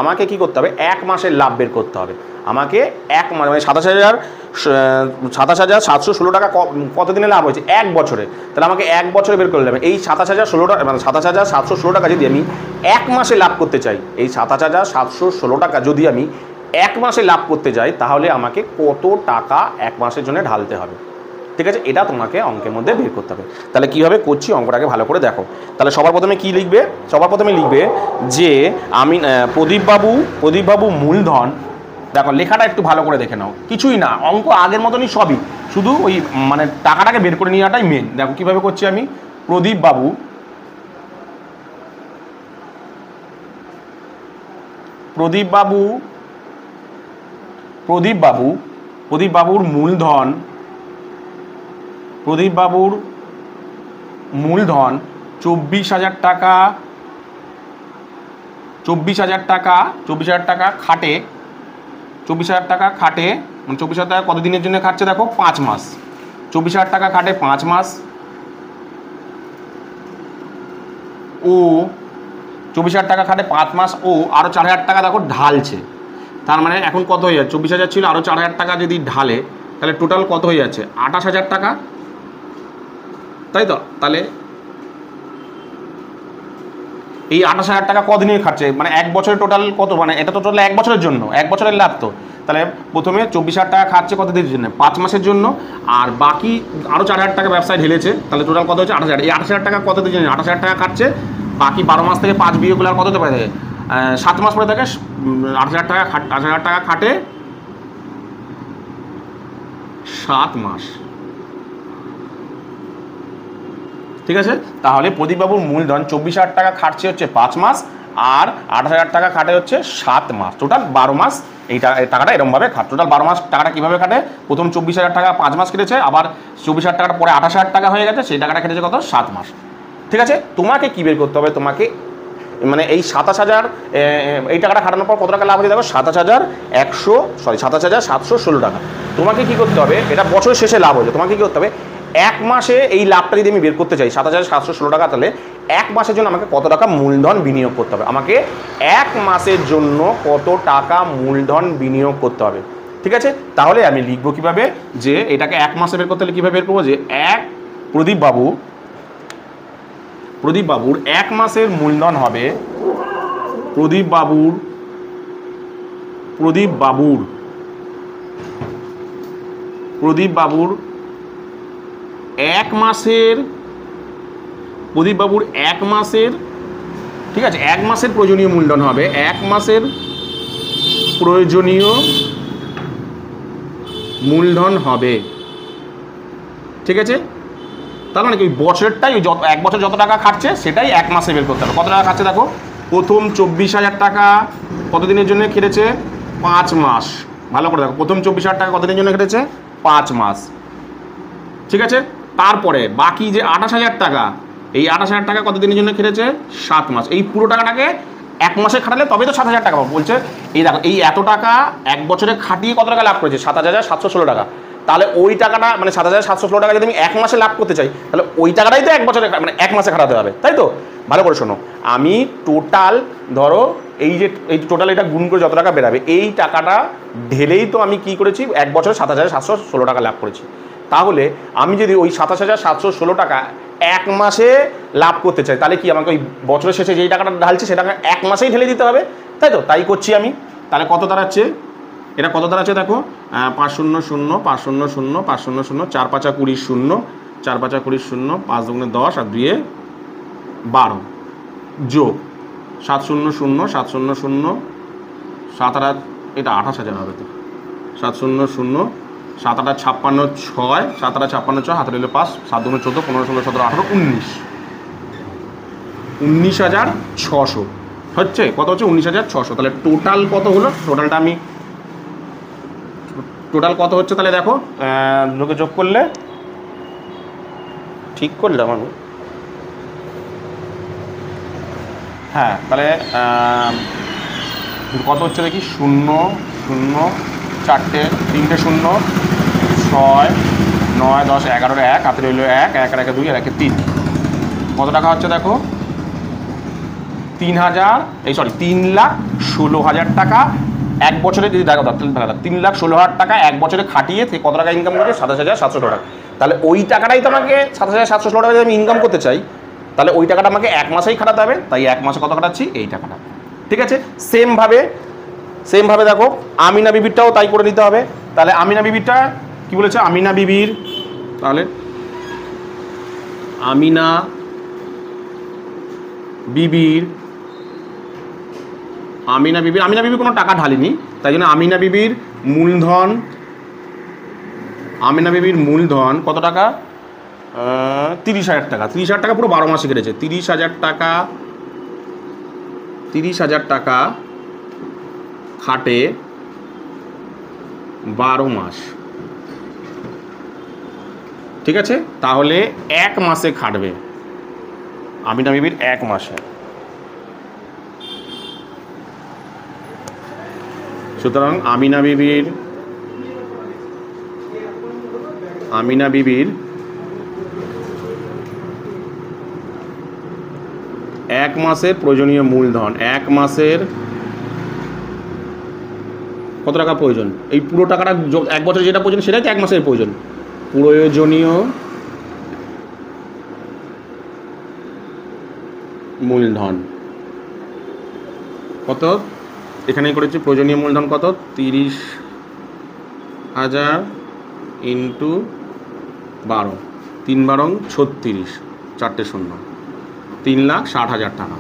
আমাকে কি করতে হবে, 1 মাসের লাভ বের করতে হবে। আমাকে 1 মাস মানে 27,716 টাকা কত দিনে লাভ হয়েছে, 1 বছরে। তাহলে আমাকে 1 বছরে বের করে নেবে। এই 27,016 টাকা মানে 27,716 টাকা যদি আমি 1 মাসে লাভ করতে চাই, এই 27,716 টাকা যদি আমি 1 মাসে লাভ করতে যাই, তাহলে আমাকে কত টাকা 1 মাসের জন্য ঢালতে হবে। ঠিক আছে, এটা তোমাকে অঙ্কের মধ্যে বের করতে হবে। তাহলে কীভাবে করছি অঙ্কটাকে ভালো করে দেখো। তাহলে সবার প্রথমে কি লিখবে, সবার প্রথমে লিখবে যে আমি প্রদীপবাবু মূলধন। দেখো লেখাটা একটু ভালো করে দেখে নাও, কিছুই না, অঙ্ক আগের মতনই সবই, শুধু ওই মানে টাকাটাকে বের করে নেওয়াটাই মেন। দেখো কীভাবে করছি আমি, প্রদীপবাবুর মূলধন 24,000 টাকা, 24,000 টাকা খাটে, 24,000 টাকা খাটে, মানে 24,000 টাকা কত দিনের জন্য খাটছে দেখো 5 মাস। 24,000 টাকা খাটে 5 মাস ও 24,000 টাকা খাটে 5 মাস ও আরও 4,000 টাকা দেখো ঢালছে। তার মানে এখন কত হয়ে যাচ্ছে, 24,000 ছিল, আরও 4,000 টাকা যদি ঢালে তাহলে টোটাল কত হয়ে যাচ্ছে 28,000 টাকা, তাই তো। তাহলে এই 28,000 টাকা কদিনে খাটছে, মানে 1 বছরের টোটাল কত, মানে এটা তো টোটাল 1 বছরের জন্য, 1 বছরের লাভ তো। তাহলে প্রথমে 24,000 টাকা খাটছে কত দিনের জন্য, 5 মাসের জন্য, আর বাকি আরও 4,000 টাকা ব্যবসায় ঢেলেছে, তাহলে টোটাল কত হচ্ছে 28,000। এই 28,000 টাকা কত দিনের জন্য, 28,000 টাকা খাটছে, বাকি 12 মাস থেকে 5 বিয়ে করলে আর কত হতে পারে, 7 মাস পরে থাকে 28,000 টাকা খাটে 7 মাস। ঠিক আছে, তাহলে প্রদীপবাবুর মূলধন 24,000 টাকা খাটছে হচ্ছে 5 মাস, আর 28,000 টাকা খাটে হচ্ছে 7 মাস, টোটাল 12 মাস এই টাকাটা এরকমভাবে খাট। টোটাল 12 মাস টাকাটা কীভাবে খাটে, প্রথম 24,000 টাকা 5 মাস কেটেছে, আবার 24,000 টাকার পরে 28,000 টাকা হয়ে গেছে, সেই টাকাটা কেটেছে কত 7 মাস। ঠিক আছে, তোমাকে কী বের করতে হবে, তোমাকে মানে এই 27,000 এই টাকাটা খাটানোর পর কত টাকা লাভ হয়ে দেখো 27,716 টাকা। তোমাকে কী করতে হবে, এটা বছরের শেষে লাভ হয়েছে, তোমাকে কী করতে হবে, এক মাসে এই লাভটা যদি আমি বের করতে চাই 27,716 টাকা, তাহলে এক মাসের জন্য আমাকে কত টাকা মূলধন বিনিয়োগ করতে হবে, আমাকে এক মাসের জন্য কত টাকা মূলধন বিনিয়োগ করতে হবে। ঠিক আছে, তাহলে আমি লিখবো কীভাবে, যে এটাকে এক মাসে বের করতে হলে কীভাবে বের করবো, যে প্রদীপ বাবুর এক মাসের মূলধন হবে, প্রদীপ বাবুর এক মাসের ঠিক আছে, এক মাসের প্রয়োজনীয় মূলধন হবে, এক মাসের প্রয়োজনীয় মূলধন হবে। ঠিক আছে, তার মানে কি ওই বছরটাই ওই এক বছর যত টাকা খাটছে সেটাই এক মাসে বের করতে হবে। কত টাকা খাচ্ছে দেখো, প্রথম 24,000 টাকা কতদিনের জন্য খেটেছে, 5 মাস। ভালো করে দেখো, প্রথম 24,000 টাকা কতদিনের জন্য খেটেছে, 5 মাস। ঠিক আছে, তারপরে বাকি যে 28,000 টাকা, এই 28,000 টাকা কতদিনের জন্য খেটেছে, 7 মাস। এই পুরো টাকাটাকে এক মাসে খাটালে তবেই তো 7,000 টাকা পাবো। বলছে এই দেখো, এই এত টাকা এক বছরে খাটিয়ে কত টাকা লাভ করেছে, 7,716 টাকা। তাহলে ওই টাকাটা মানে 7,716 টাকা যদি আমি এক মাসে লাভ করতে চাই, তাহলে ওই টাকাটাই তো এক বছরে মানে এক মাসে খাটাতে হবে, তাই তো? ভালো করে শোনো, আমি টোটাল ধরো এই টোটাল এটা গুণ করে যত টাকা বেরাবে, এই টাকাটা ঢেলেই তো আমি কি করেছি, এক বছরে 7,716 টাকা লাভ করেছি। তাহলে আমি যদি ওই 27,716 টাকা এক মাসে লাভ করতে চাই, তাহলে কি আমাকে ওই বছরের শেষে যেই টাকাটা ঢালছে সেটা এক মাসেই ঢেলে দিতে হবে, তাই তো? তাই করছি আমি। তাহলে কত দাঁড়াচ্ছে, এটা কত দাঁড়াচ্ছে দেখো, 500 0 500 0 500 0, 4 5 20 0, 4 5 20 0, 5 2 10 আর 2 12 যোগ 700 0 700 0 7 8, এটা 28,000 হবে তো, 700 0 7 8 56 6, 7 8 56 6, হাতে রইল 5, 7 2 14 15 16 17 18 19,600 হচ্ছে, কত হচ্ছে 19,600। তাহলে টোটাল কত হলো, টোটালটা আমি টোটাল কত হচ্ছে তাহলে দেখো, লোকে যোগ করলে ঠিক করলাম আমি, হ্যাঁ তাহলে কত হচ্ছে দেখি, 0 0 4টে 3টে 0 6 9 10 11 1, হাতে রইল 1 1 1 2 আর 1 3, কত টাকা হচ্ছে দেখো, 3,16,000 টাকা এক বছরে যদি দেখো, 3,16,000 টাকা এক বছরে খাটিয়ে কত টাকা ইনকাম করেছে, 27,716 টাকা। তাহলে ওই টাকাটাই তো আমাকে 27,716 টাকা যদি আমি ইনকাম করতে চাই, তাহলে ওই টাকাটা আমাকে এক মাসেই খাটাতে হবে, তাই এক মাসে কত খাটাচ্ছি, এই টাকাটা। ঠিক আছে, সেমভাবে দেখো আমিনা বিবিরটাও তাই করে নিতে হবে। তাহলে আমিনা বিবিরটা কি বলেছে, আমিনা বিবির কোনো টাকা ঢালিনি, তাই জন্য আমিনা বিবির মূলধন কত টাকা, 30,000 টাকা। 30,000 টাকা পুরো 12 মাসে কেটেছে, 30,000 টাকা খাটে 12 মাস। ঠিক আছে, তাহলে এক মাসে খাটবে আমিনা বিবির, এক মাসে। সুতরাং আমিনা বিবির এক মাসের প্রয়োজনীয় মূলধন, এক মাসের কত টাকা প্রয়োজন, এই পুরো টাকাটা এক বছর যেটা প্রয়োজন সেটাই তো এক মাসের প্রয়োজন, প্রয়োজনীয় মূলধন কত, এখানেই করেছি প্রয়োজনীয় মূলধন কত, 30,000 ইন্টু 12, 3 12 36, 4টে 0, 3,60,000 টাকা।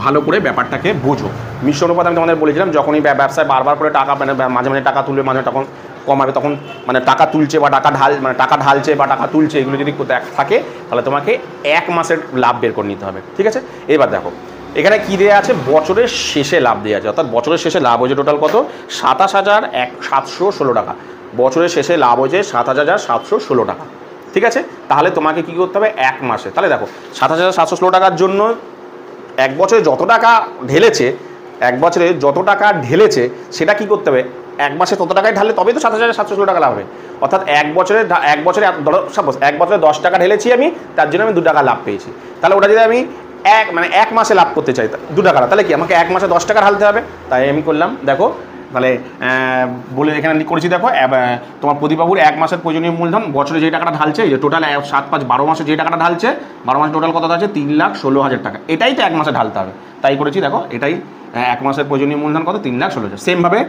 ভালো করে ব্যাপারটাকে বোঝো। মিশ্র অনুপাত আমি তোমাদের বলেছিলাম, যখনই ব্যবসায় বারবার করে টাকা মানে মাঝে মাঝে টাকা তুলবে, মাঝে তখন কমাবে, তখন মানে টাকা তুলছে বা টাকা ঢালছে বা টাকা তুলছে, এগুলো যদি থাকে তাহলে তোমাকে এক মাসের লাভ বের করে নিতে হবে। ঠিক আছে, এবার দেখো এখানে কী দেওয়া আছে, বছরের শেষে লাভ দেওয়া আছে, অর্থাৎ বছরের শেষে লাভ হয়েছে টোটাল কত, 27,716 টাকা। বছরের শেষে লাভ হয়েছে 27,716 টাকা। ঠিক আছে, তাহলে তোমাকে কী করতে হবে, এক মাসে, তাহলে দেখো 27,716 টাকার জন্য এক বছরে যত টাকা ঢেলেছে, এক বছরে যত টাকা ঢেলেছে সেটা কী করতে হবে, এক মাসে তত টাকায় ঢাললে তবেই তো 27,716 টাকা লাভ হবে। অর্থাৎ এক বছরে সাপোজ এক বছরে 10 টাকা ঢেলেছি আমি, তার জন্য আমি 2 টাকা লাভ পেয়েছি। তাহলে ওটা যদি আমি এক মাসে লাভ করতে চাই 2 টাকা, তাহলে কি আমাকে এক মাসে 10 টাকা ঢালতে হবে। তাই আমি করলাম, দেখো তাহলে বলে এখানে করেছি, দেখো তোমার প্রদীপবাবুর এক মাসের প্রয়োজনীয় মূলধন বছরে যে টাকাটা ঢালছে, যে টোটাল 7, 5, 12 মাসে যে টাকাটা ঢালছে, 12 মাসে টোটাল কত আছে, 3,16,000 টাকা। এটাই তো এক মাসে ঢালতে হবে, তাই করেছি। দেখো এটাই এক মাসের প্রয়োজনীয় মূলধন কত, 3,16,000। সেমভাবে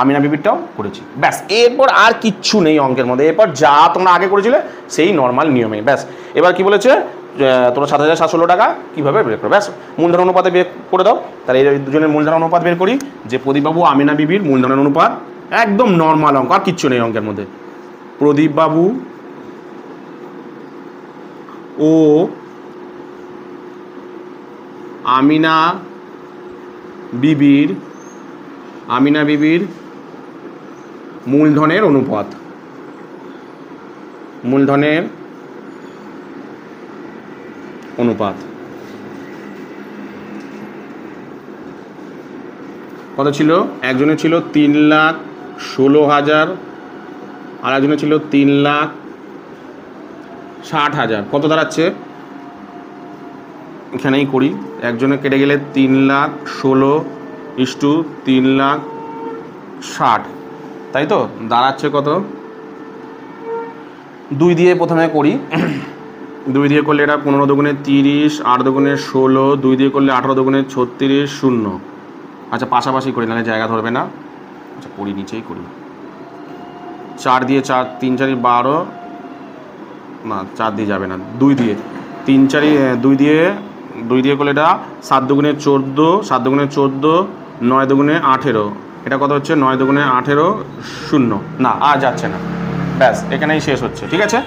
আমিনা বিবিরটাও করেছি। ব্যাস, এরপর আর কিচ্ছু নেই অঙ্কের মধ্যে। এরপর যা তোমরা আগে করেছিলে সেই নর্মাল নিয়মে। ব্যাস, এবার কি বলেছে, তোমরা 7,716 টাকা কীভাবে বের করো, ব্যাস মূলধন অনুপাতে বের করে দাও। তাহলে এই দুজনের মূলধন অনুপাত বের করি, যে প্রদীপবাবু আমিনা বিবির মূলধনের অনুপাত, একদম নর্মাল অঙ্ক, আর কিচ্ছু নেই অঙ্কের মধ্যে। প্রদীপবাবু ও আমিনা বিবির মূলধনের অনুপাত, কত ছিল, একজনের ছিল 3,16,000, আর একজনের ছিল 3,60,000। কত দাঁড়াচ্ছে, এখানেই করি, একজনে কেটে গেলে 3,16,000 = 3,60,000, তাই তো দাঁড়াচ্ছে কত, 2 দিয়ে প্রথমে করি। 2 দিয়ে করলে এটা 15 দুগুণে 30, 8 দুগুণে 16, 2 দিয়ে করলে 18 দুগুণে 36, 0। আচ্ছা পাশাপাশি করি, নাহলে জায়গা ধরবে না। আচ্ছা করি, নিচেই করি। 4 দিয়ে 4, 3 4 12, না 4 দিয়ে যাবে না, 2 দিয়ে 3 4, 2 দিয়ে করলে এটা 7 দুগুণে 14, 7 দুগুণে 14, 9 দুগুণে 18, এটা কত হচ্ছে, 9 দুগুণে 18, 0। না আর যাচ্ছে না, ব্যাস এখানেই শেষ হচ্ছে। ঠিক আছে,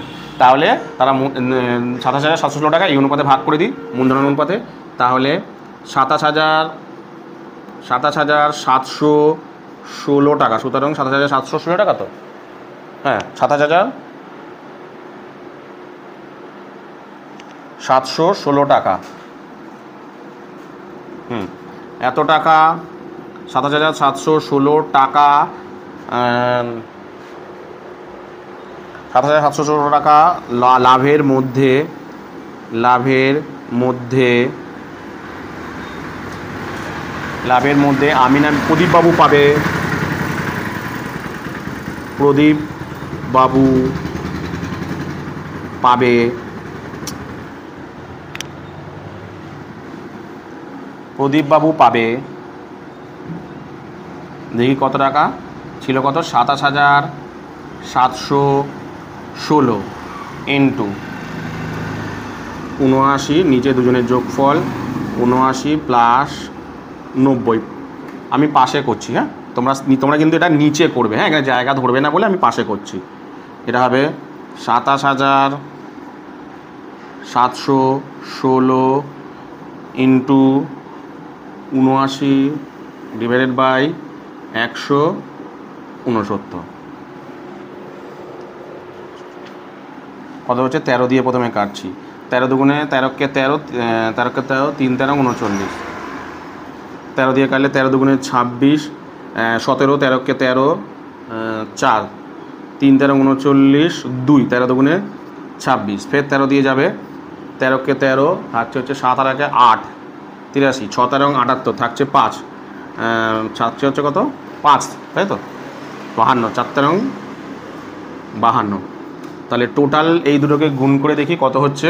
তাহলে তারা 27,716 টাকা এই অনুপাতে ভাগ করে দিই, মূলধন অনুপাতে। তাহলে 27,716 টাকা, সুতরাং 27,716 টাকা তো, হ্যাঁ 27,716 টাকা। এত টাকা, 27,716 টাকা, 27,716 টাকা লাভের মধ্যে আমিনা প্রদীপবাবু পাবে, দেখি কত টাকা ছিল, কত 27,716 ইন্টু 79, নিচে দুজনের যোগফল 79 প্লাস 90। আমি পাশে করছি, হ্যাঁ তোমরা কিন্তু এটা নিচে করবে, হ্যাঁ এখানে জায়গা ধরবে না বলে আমি পাশে করছি। এটা হবে 27,716 ইন্টু 79 ডিভাইডেড বাই 169। কত হচ্ছে, 13 দিয়ে প্রথমে কাটছি, 13 দুগুণে 13কে 13, 13কে 13, 3 13 39, 13 দিয়ে কাটলে 13 দুগুণে 26, 17, 13কে 13, 4, 3 13 39, 2, 13 দুগুণে 26, ফের 13 দিয়ে যাবে, 13কে 13 থাকছে 7 আর 1 8, 83, 6 13 78 থাকছে 5, থাকছে হচ্ছে কত 5, তাই তো 52, 4 13 52। তাহলে টোটাল এই দুটোকে গুণ করে দেখি কত হচ্ছে,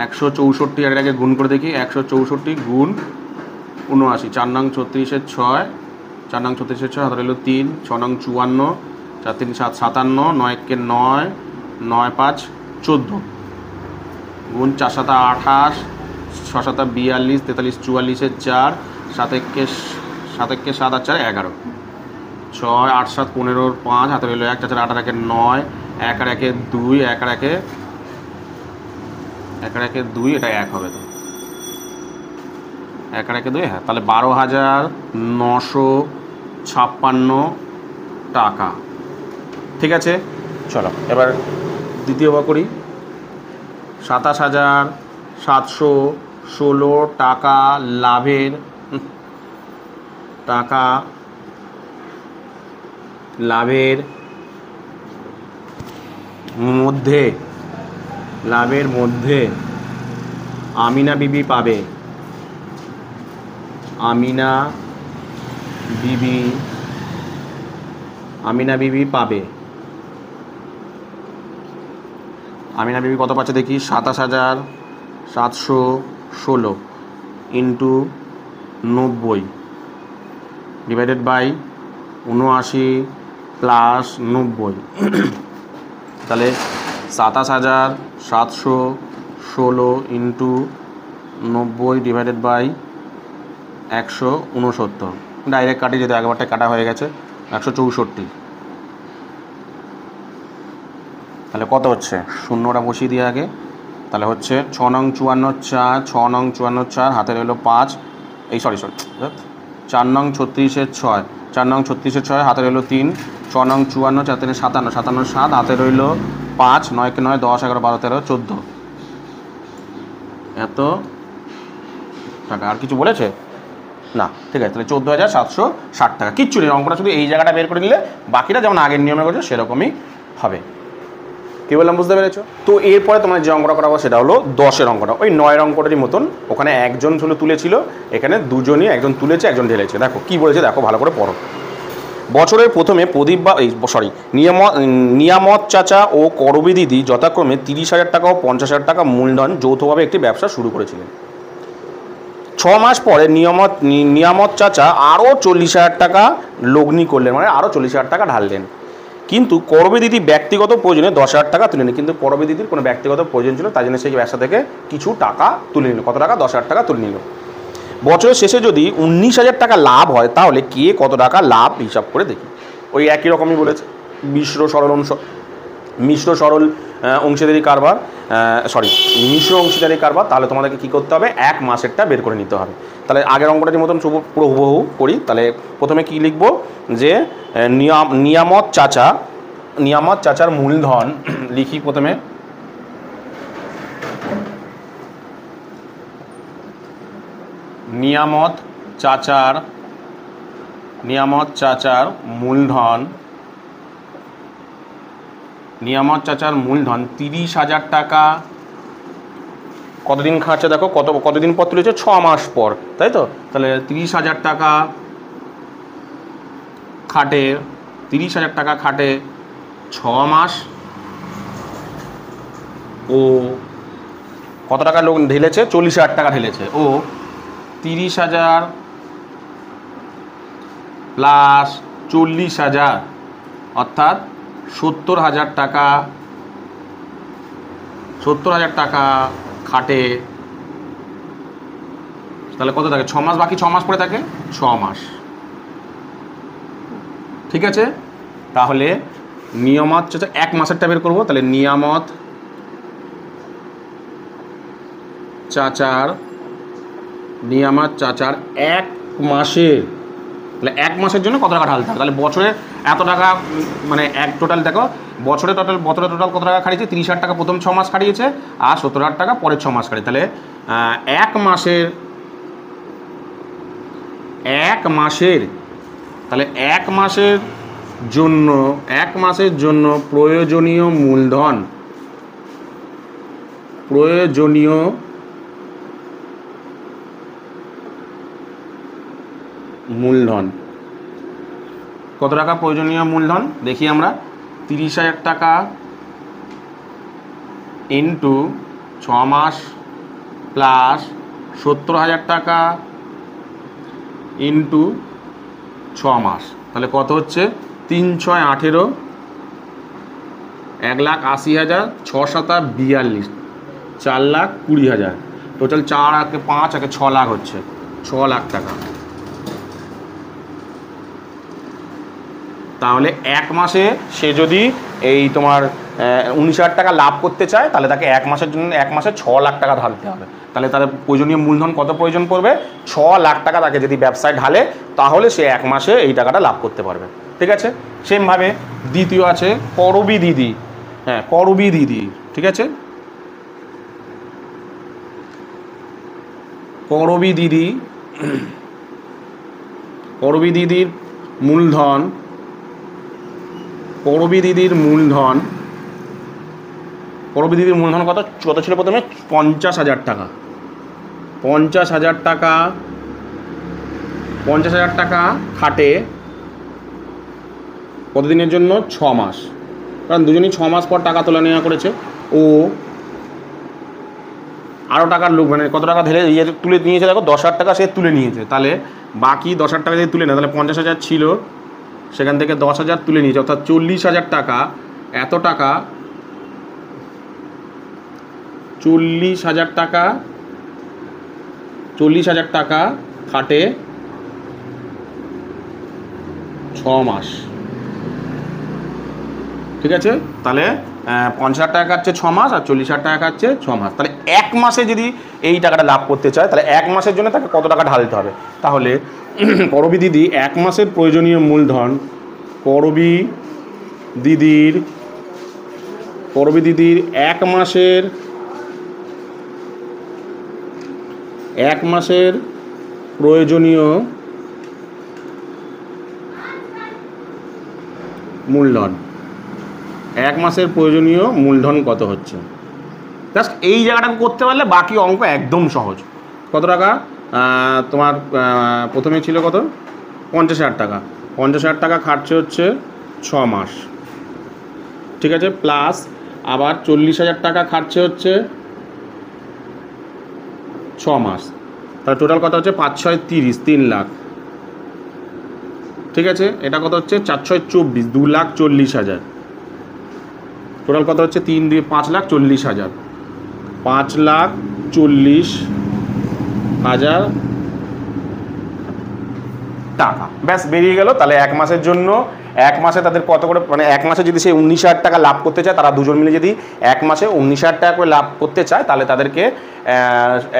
164, আর এটাকে গুণ করে দেখি, 164 গুণ 79, 4 নং 36 6, 4 নং 36 6, হাতে রইল 3, 6 নং 54, 4 3 7 57, 9 1 9, 9 5 14, গুণ 4 7 28, 6 7 42, 43 44, 4, 7 1 7 আর 4 11, 6 8 7 15, 5, হাতে রইল 1, 4 8 আর 1 9, 1 আর 1 2, 1 আর 1 2, এটা 1 হবে তো 1 আর 1 2, হ্যাঁ, তাহলে 12,956 টাকা। ঠিক আছে, চলো এবার দ্বিতীয়বার করি। 27,716 টাকা লাভের মধ্যে আমিনা বিবি পাবে। আমিনা বিবি কত পাচ্ছে দেখি। 27,716 ইন্টু 90 ডিভাইডেড বাই 79 প্লাস 90, তাহলে 27,716 ইন্টু 90 ডিভাইডেড বাই 169, ডাইরেক্ট কাটি, যেহেতু একবারটা কাটা হয়ে গেছে, 164। তাহলে কত হচ্ছে, শূন্যটা বসিয়ে দিয়ে আগে, তাহলে হচ্ছে 6 নং 54 4, 6 নং 54 4, হাতে রইল 5, এই সরি 4 নং 36-এর 6, 4 নং 36-এর 6, হাতে রইল 3, 6 নং 54 4 3 57, 57 7, হাতে রইল 5, 9 কে 9, 10 11 12 13 14, এত টাকা। আর কিছু বলেছে না? ঠিক আছে, তাহলে 14,760 টাকা। কিচ্ছু নেই, অঙ্কটা শুধু এই জায়গাটা বের করে নিলে বাকিটা যেমন আগের নিয়মে করছো সেরকমই হবে। কি বললাম, বুঝতে পেরেছো? তো এরপরে তোমার যে অঙ্কটা করাবো সেটা হলো 10-এর অঙ্কটা, ওই 9-এর অঙ্কটারই মতন। ওখানে একজন তুলেছিল, এখানে দুজনই, একজন তুলেছে একজন ঢেলেছে। দেখো কি বলেছে, দেখো ভালো করে পড়ো। বছরের প্রথমে প্রদীপ বা নিয়ামত চাচা ও করবী দিদি যথাক্রমে 30,000 টাকা ও 50,000 টাকা মূলধন যৌথভাবে একটি ব্যবসা শুরু করেছিলেন। 6 মাস পরে নিয়ামত চাচা আরও 40,000 টাকা লগ্নি করলেন, মানে আরও 40,000 টাকা ঢাললেন। কিন্তু করবী দিদি ব্যক্তিগত প্রয়োজনে 10,000 টাকা তুলে নিল। কিন্তু করবী দিদির কোনো ব্যক্তিগত প্রয়োজন ছিল, তাই জন্য সেই ব্যবসা থেকে কিছু টাকা তুলে নিল। কত টাকা? 10,000 টাকা তুলে নিল। বছরের শেষে যদি 19,000 টাকা লাভ হয়, তাহলে কে কত টাকা লাভ হিসাব করে দেখি। ওই একই রকমই বলেছে, মিশ্র সরল অংশীদারি কারবার, মিশ্র অংশীদারি কারবার। তাহলে তোমাদেরকে কী করতে হবে, 1 মাসেরটা বের করে নিতে হবে। তাহলে আগের অঙ্কটা যে মতন পুরো হুবহু করি। তাহলে প্রথমে কি লিখব, যে নিয়ামত চাচার মূলধন লিখি প্রথমে। নিয়ামত চাচার মূলধন 30,000 টাকা। কতদিন খাচ্ছে দেখো, কতদিন পর তুলেছে, 6 মাস পর, তাই তো? তাহলে 30,000 টাকা খাটে 6 মাস, ও কত টাকা লোক ঢেলেছে, 40,000 টাকা ঢেলেছে। ও 30,000 প্লাস 40,000 অর্থাৎ 70,000 টাকা খাটে। তাহলে কত থাকে, 6 মাস, বাকি 6 মাস পরে থাকে 6 মাস। ঠিক আছে, তাহলে নিয়ামত চাচা 1 মাসেরটা বের করবো। তাহলে নিয়ামত চাচার 1 মাসের, তাহলে 1 মাসের জন্য কত টাকা ঢালতে হবে। তাহলে বছরে এত টাকা, মানে এক টোটাল দেখো, বছরে টোটাল কত টাকা খাটিয়েছে, 30,000 টাকা প্রথম 6 মাস খাটিয়েছে, আর 70,000 টাকা পরের 6 মাস খাটিয়ে। তাহলে 1 মাসের জন্য প্রয়োজনীয় মূলধন কত টাকা প্রয়োজনীয় মূলধন দেখি আমরা। 30,000 টাকা ইন্টু 6 মাস প্লাস 70,000 টাকা ইন্টু 6 মাস। তাহলে কত হচ্ছে, 3 6 18, 1,80,000, 6 7 42, 4,20,000, টোটাল 4 আর 5 আর 6 লাখ হচ্ছে, 6 লাখ টাকা। তাহলে 1 মাসে সে যদি এই তোমার 19,000 টাকা লাভ করতে চায়, তাহলে তাকে এক মাসের জন্য 1 মাসে 6 লাখ টাকা ঢালতে হবে। তাহলে তার প্রয়োজনীয় মূলধন কত প্রয়োজন পড়বে? 6 লাখ টাকা তাকে যদি ব্যবসায় ঢালে, তাহলে সে 1 মাসে এই টাকাটা লাভ করতে পারবে। ঠিক আছে। সেমভাবে দ্বিতীয় আছে করবী দিদি। হ্যাঁ, করবী দিদি। ঠিক আছে, করবী দিদি, করবী দিদির মূলধন, করবী দিদির মূলধন, করবী দিদির মূলধন কত ছিল প্রথমে? 50,000 টাকা। 50,000 টাকা, 50,000 টাকা খাটে কতদিনের জন্য? 6 মাস। কারণ দুজনই 6 মাস পর টাকা তোলা নেওয়া করেছে। ও আরও টাকার লোক, মানে কত টাকা ধরে তুলে নিয়েছে দেখো, 10,000 টাকা সে তুলে নিয়েছে। তাহলে বাকি 10,000 টাকা যদি তুলে নেয়, তাহলে 50,000 ছিল, সেখান থেকে 10,000 তুলে নিয়েছে, অর্থাৎ 40,000 টাকা। এত টাকা 40,000 টাকা, 40,000 টাকা খাটে 6 মাস। ঠিক আছে, তাহলে 50,000 টাকা কাটছে 6 মাস, আর 40,000 টাকা কাটছে 6 মাস। তাহলে 1 মাসে যদি এই টাকাটা লাভ করতে চায়, তাহলে 1 মাসের জন্য তাকে কত টাকা ঢালতে হবে? তাহলে করবী দিদি 1 মাসের প্রয়োজনীয় মূলধন, করবী দিদির 1 মাসের প্রয়োজনীয় মূলধন, 1 মাসের প্রয়োজনীয় মূলধন কত হচ্ছে? জাস্ট এই জায়গাটাকে করতে পারলে বাকি অঙ্ক একদম সহজ। কত টাকা তোমার প্রথমে ছিল? কত? 50,000 টাকা। 50,000 টাকা খাটছে হচ্ছে 6 মাস। ঠিক আছে, প্লাস আবার 40,000 টাকা খাটছে হচ্ছে 6 মাস। তাহলে টোটাল কত হচ্ছে? 5 6 30, 3 লাখ। ঠিক আছে, এটা কত হচ্ছে? 4 6 24, 2,40,000। টোটাল কত হচ্ছে? 3 2 5,40,000, 5,40,000 টাকা। ব্যাস বেরিয়ে গেল। তাহলে 1 মাসের জন্য, 1 মাসে তাদের কত করে, মানে 1 মাসে যদি সে 19,000 টাকা লাভ করতে চায়, তারা দুজন মিলে যদি 1 মাসে 19,000 টাকা করে লাভ করতে চায়, তাহলে তাদেরকে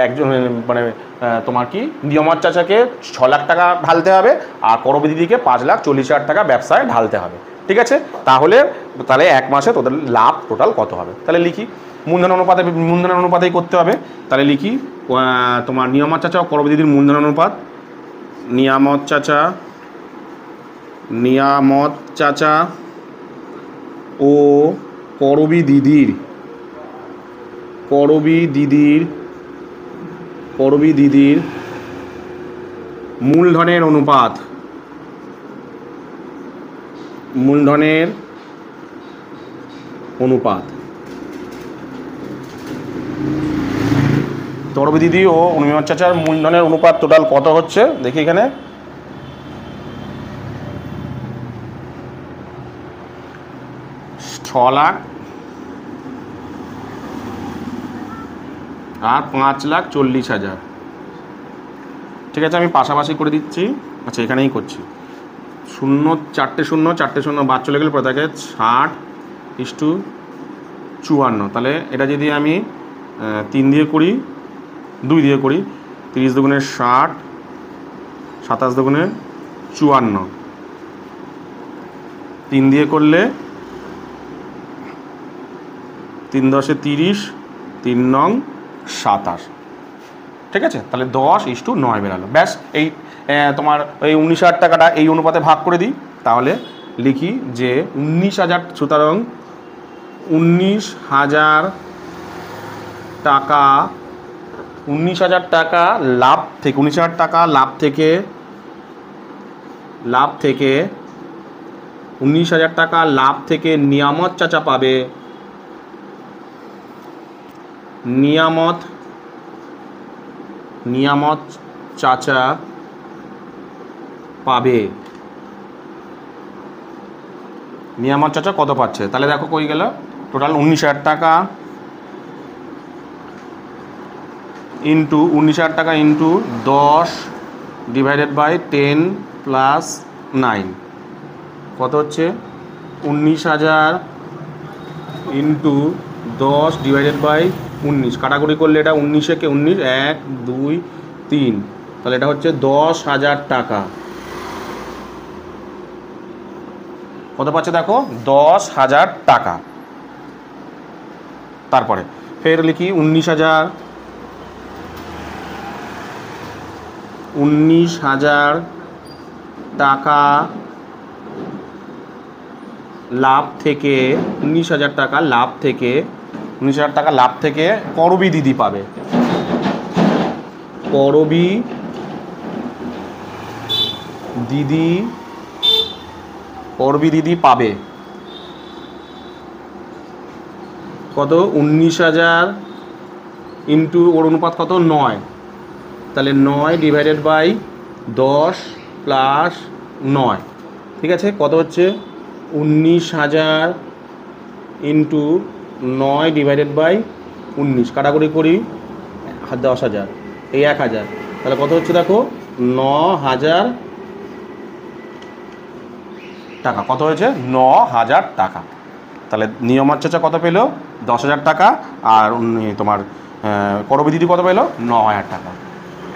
একজন, মানে তোমার কি, নিয়ামত চাচাকে 6 লাখ টাকা ঢালতে হবে, আর করবী দিদিকে 5,40,000 টাকা ব্যবসায় ঢালতে হবে। ঠিক আছে, তাহলে 1 মাসে তোদের লাভ টোটাল কত হবে? তাহলে লিখি, মূলধনের অনুপাতেই করতে হবে। তাহলে লিখি তোমার নিয়ামত চাচা ও করবী দিদির মূলধন অনুপাত। নিয়ামত চাচা ও করবী দিদির মূলধনের অনুপাত, করবী দিদি ও নিয়ামত চাচার মূলধনের অনুপাত টোটাল কত হচ্ছে দেখি এখানে। ছ লাখ আর 5,40,000। ঠিক আছে, আমি পাশাপাশি করে দিচ্ছি। আচ্ছা, এখানেই করছি। 0 4টে 0 বাদ চলে গেলে পরে থাকে 60:54। তাহলে এটা যদি আমি 3 দিয়ে করি, 2 দিয়ে করি, 30 দুগুণে 60, 27 দুগুণে 54, 3 দিয়ে করলে 3 10 30, 3 9 27। ঠিক আছে, তাহলে 10:9 বেরালো। ব্যাস, এই তোমার এই 19,000 টাকাটা এই অনুপাতে ভাগ করে দিই। তাহলে লিখি যে 19,000, সুতরাং 19,000 টাকা, 19,000 টাকা লাভ থেকে, 19,000 টাকা লাভ থেকে 19,000 টাকা লাভ থেকে নিয়ামত চাচা পাবে, নিয়ামত চাচা পাবে। নিয়ামত চাচা কত পাচ্ছে? তাহলে দেখো কই গেল, টোটাল 19,000 টাকা ইন্টু 19,000 টাকা ইন্টু 10 ডিভাইডেড বাই 10 প্লাস 9 কত হচ্ছে? 19,000 ইন্টু 10 ডিভাইডেড বাই 19, কাটাকুটি করলে এটা 19 কে 19, 1 2 3, তাহলে এটা হচ্ছে 10,000 টাকা। কত পাচ্ছে দেখো, 10,000 টাকা। তারপরে ফের লিখি 19,000 টাকা লাভ থেকে, 19,000 টাকা লাভ থেকে, 19,000 টাকা লাভ থেকে করবি দিদি পাবে, করবি দিদি পাবে কত, 19,000 ইন্টু ওর অনুপাত কত 9, তাহলে 9 ডিভাইডেড বাই 10 প্লাস 9, ঠিক আছে, কত হচ্ছে 19,000 ইন্টু 9 ডিভাইডেড বাই 19, কাটাকুটি করি 10,000, এই 1,000, তাহলে কত হচ্ছে দেখো 9,000 টাকা। কত হয়েছে 9,000 টাকা। তাহলে নিয়মার চাচা কত পেল 10,000 টাকা, আর তোমার করবি দিদি কত পেল 9,000 টাকা।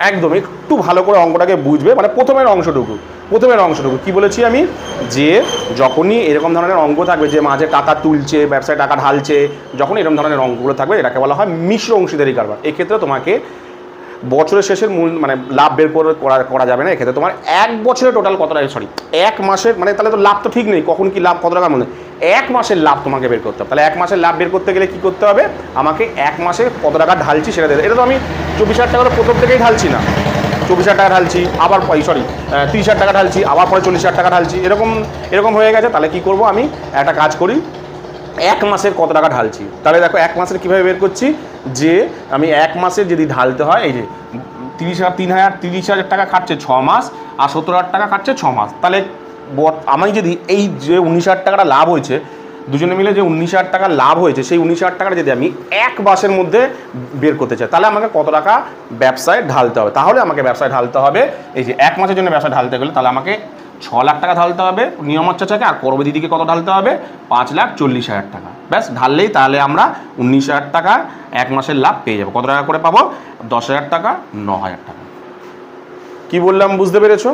একদম একটু ভালো করে অঙ্কটাকে বুঝবে, মানে প্রথমের অংশটুকু কি বলেছি আমি, যে যখনই এরকম ধরনের অঙ্ক থাকবে যে মাঝে টাকা তুলছে, ব্যবসায় টাকা ঢালছে, যখন এরকম ধরনের অঙ্কগুলো থাকবে এটাকে বলা হয় মিশ্র অংশীদারি কারবার। এক্ষেত্রে তোমাকে বছরের শেষের মূল মানে লাভ বের করা যাবে না, এক্ষেত্রে তোমার এক বছরের টোটাল কত টাকা, সরি এক মাসের, মানে তাহলে তো লাভ তো ঠিক নেই, কখন কি লাভ কত টাকার মধ্যে, এক মাসের লাভ তোমাকে বের করতে হবে। তাহলে এক মাসের লাভ বের করতে গেলে কী করতে হবে, আমাকে এক মাসে কত টাকা ঢালছি সেটা দেবে। এটা তো আমি 24,000 টাকা প্রথম থেকেই ঢালছি না, 24,000 টাকা ঢালছি, আবার 30,000 টাকা ঢালছি, আবার পরে 40,000 টাকা ঢালছি, এরকম হয়ে গেছে। তাহলে কি করব, আমি একটা কাজ করি, এক মাসের কত টাকা ঢালছি। তাহলে দেখো এক মাসের কীভাবে বের করছি, যে আমি এক মাসের যদি ঢালতে হয়, এই যে 30,000 টাকা খাচ্ছে 6 মাস, আর 70,000 টাকা খাচ্ছে 6 মাস, তাহলে আমি যদি এই যে 19,000 টাকাটা লাভ হয়েছে, দুজনে মিলে যে 19,000 টাকা লাভ হয়েছে, সেই 19,000 টাকাটা যদি আমি এক মাসের মধ্যে বের করতে চাই, তাহলে আমাকে কত টাকা ব্যবসায় ঢালতে হবে। তাহলে আমাকে ব্যবসায় ঢালতে হবে, এই যে এক মাসের জন্য ব্যবসায় ঢালতে গেলে তাহলে আমাকে 6 লাখ টাকা ঢালতে হবে নিয়মার চাচাকে, আর করবি দিদিকে কত ঢালতে হবে 5,40,000 টাকা। ব্যাস ঢাললেই তাহলে আমরা 19,000 টাকা এক মাসের লাভ পেয়ে যাবো। কত টাকা করে পাবো, 10,000 টাকা, 9,000 টাকা। কি বললাম বুঝতে পেরেছো?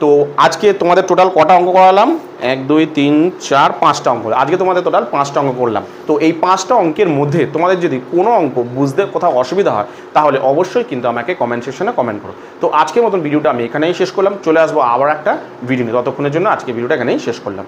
তো আজকে তোমাদের টোটাল কটা অঙ্ক করালাম, 1 2 3 4 5টা অঙ্ক, আজকে তোমাদের টোটাল 5টা অঙ্ক করলাম। তো এই 5টা অঙ্কের মধ্যে তোমাদের যদি কোনো অঙ্ক বুঝতে কোথাও অসুবিধা হয়, তাহলে অবশ্যই কিন্তু আমাকে কমেন্ট সেকশনে কমেন্ট করো। তো আজকের মতন ভিডিওটা আমি এখানেই শেষ করলাম, চলে আসবো আবার একটা ভিডিও নিয়ে, ততক্ষণের জন্য আজকে ভিডিওটা এখানেই শেষ করলাম।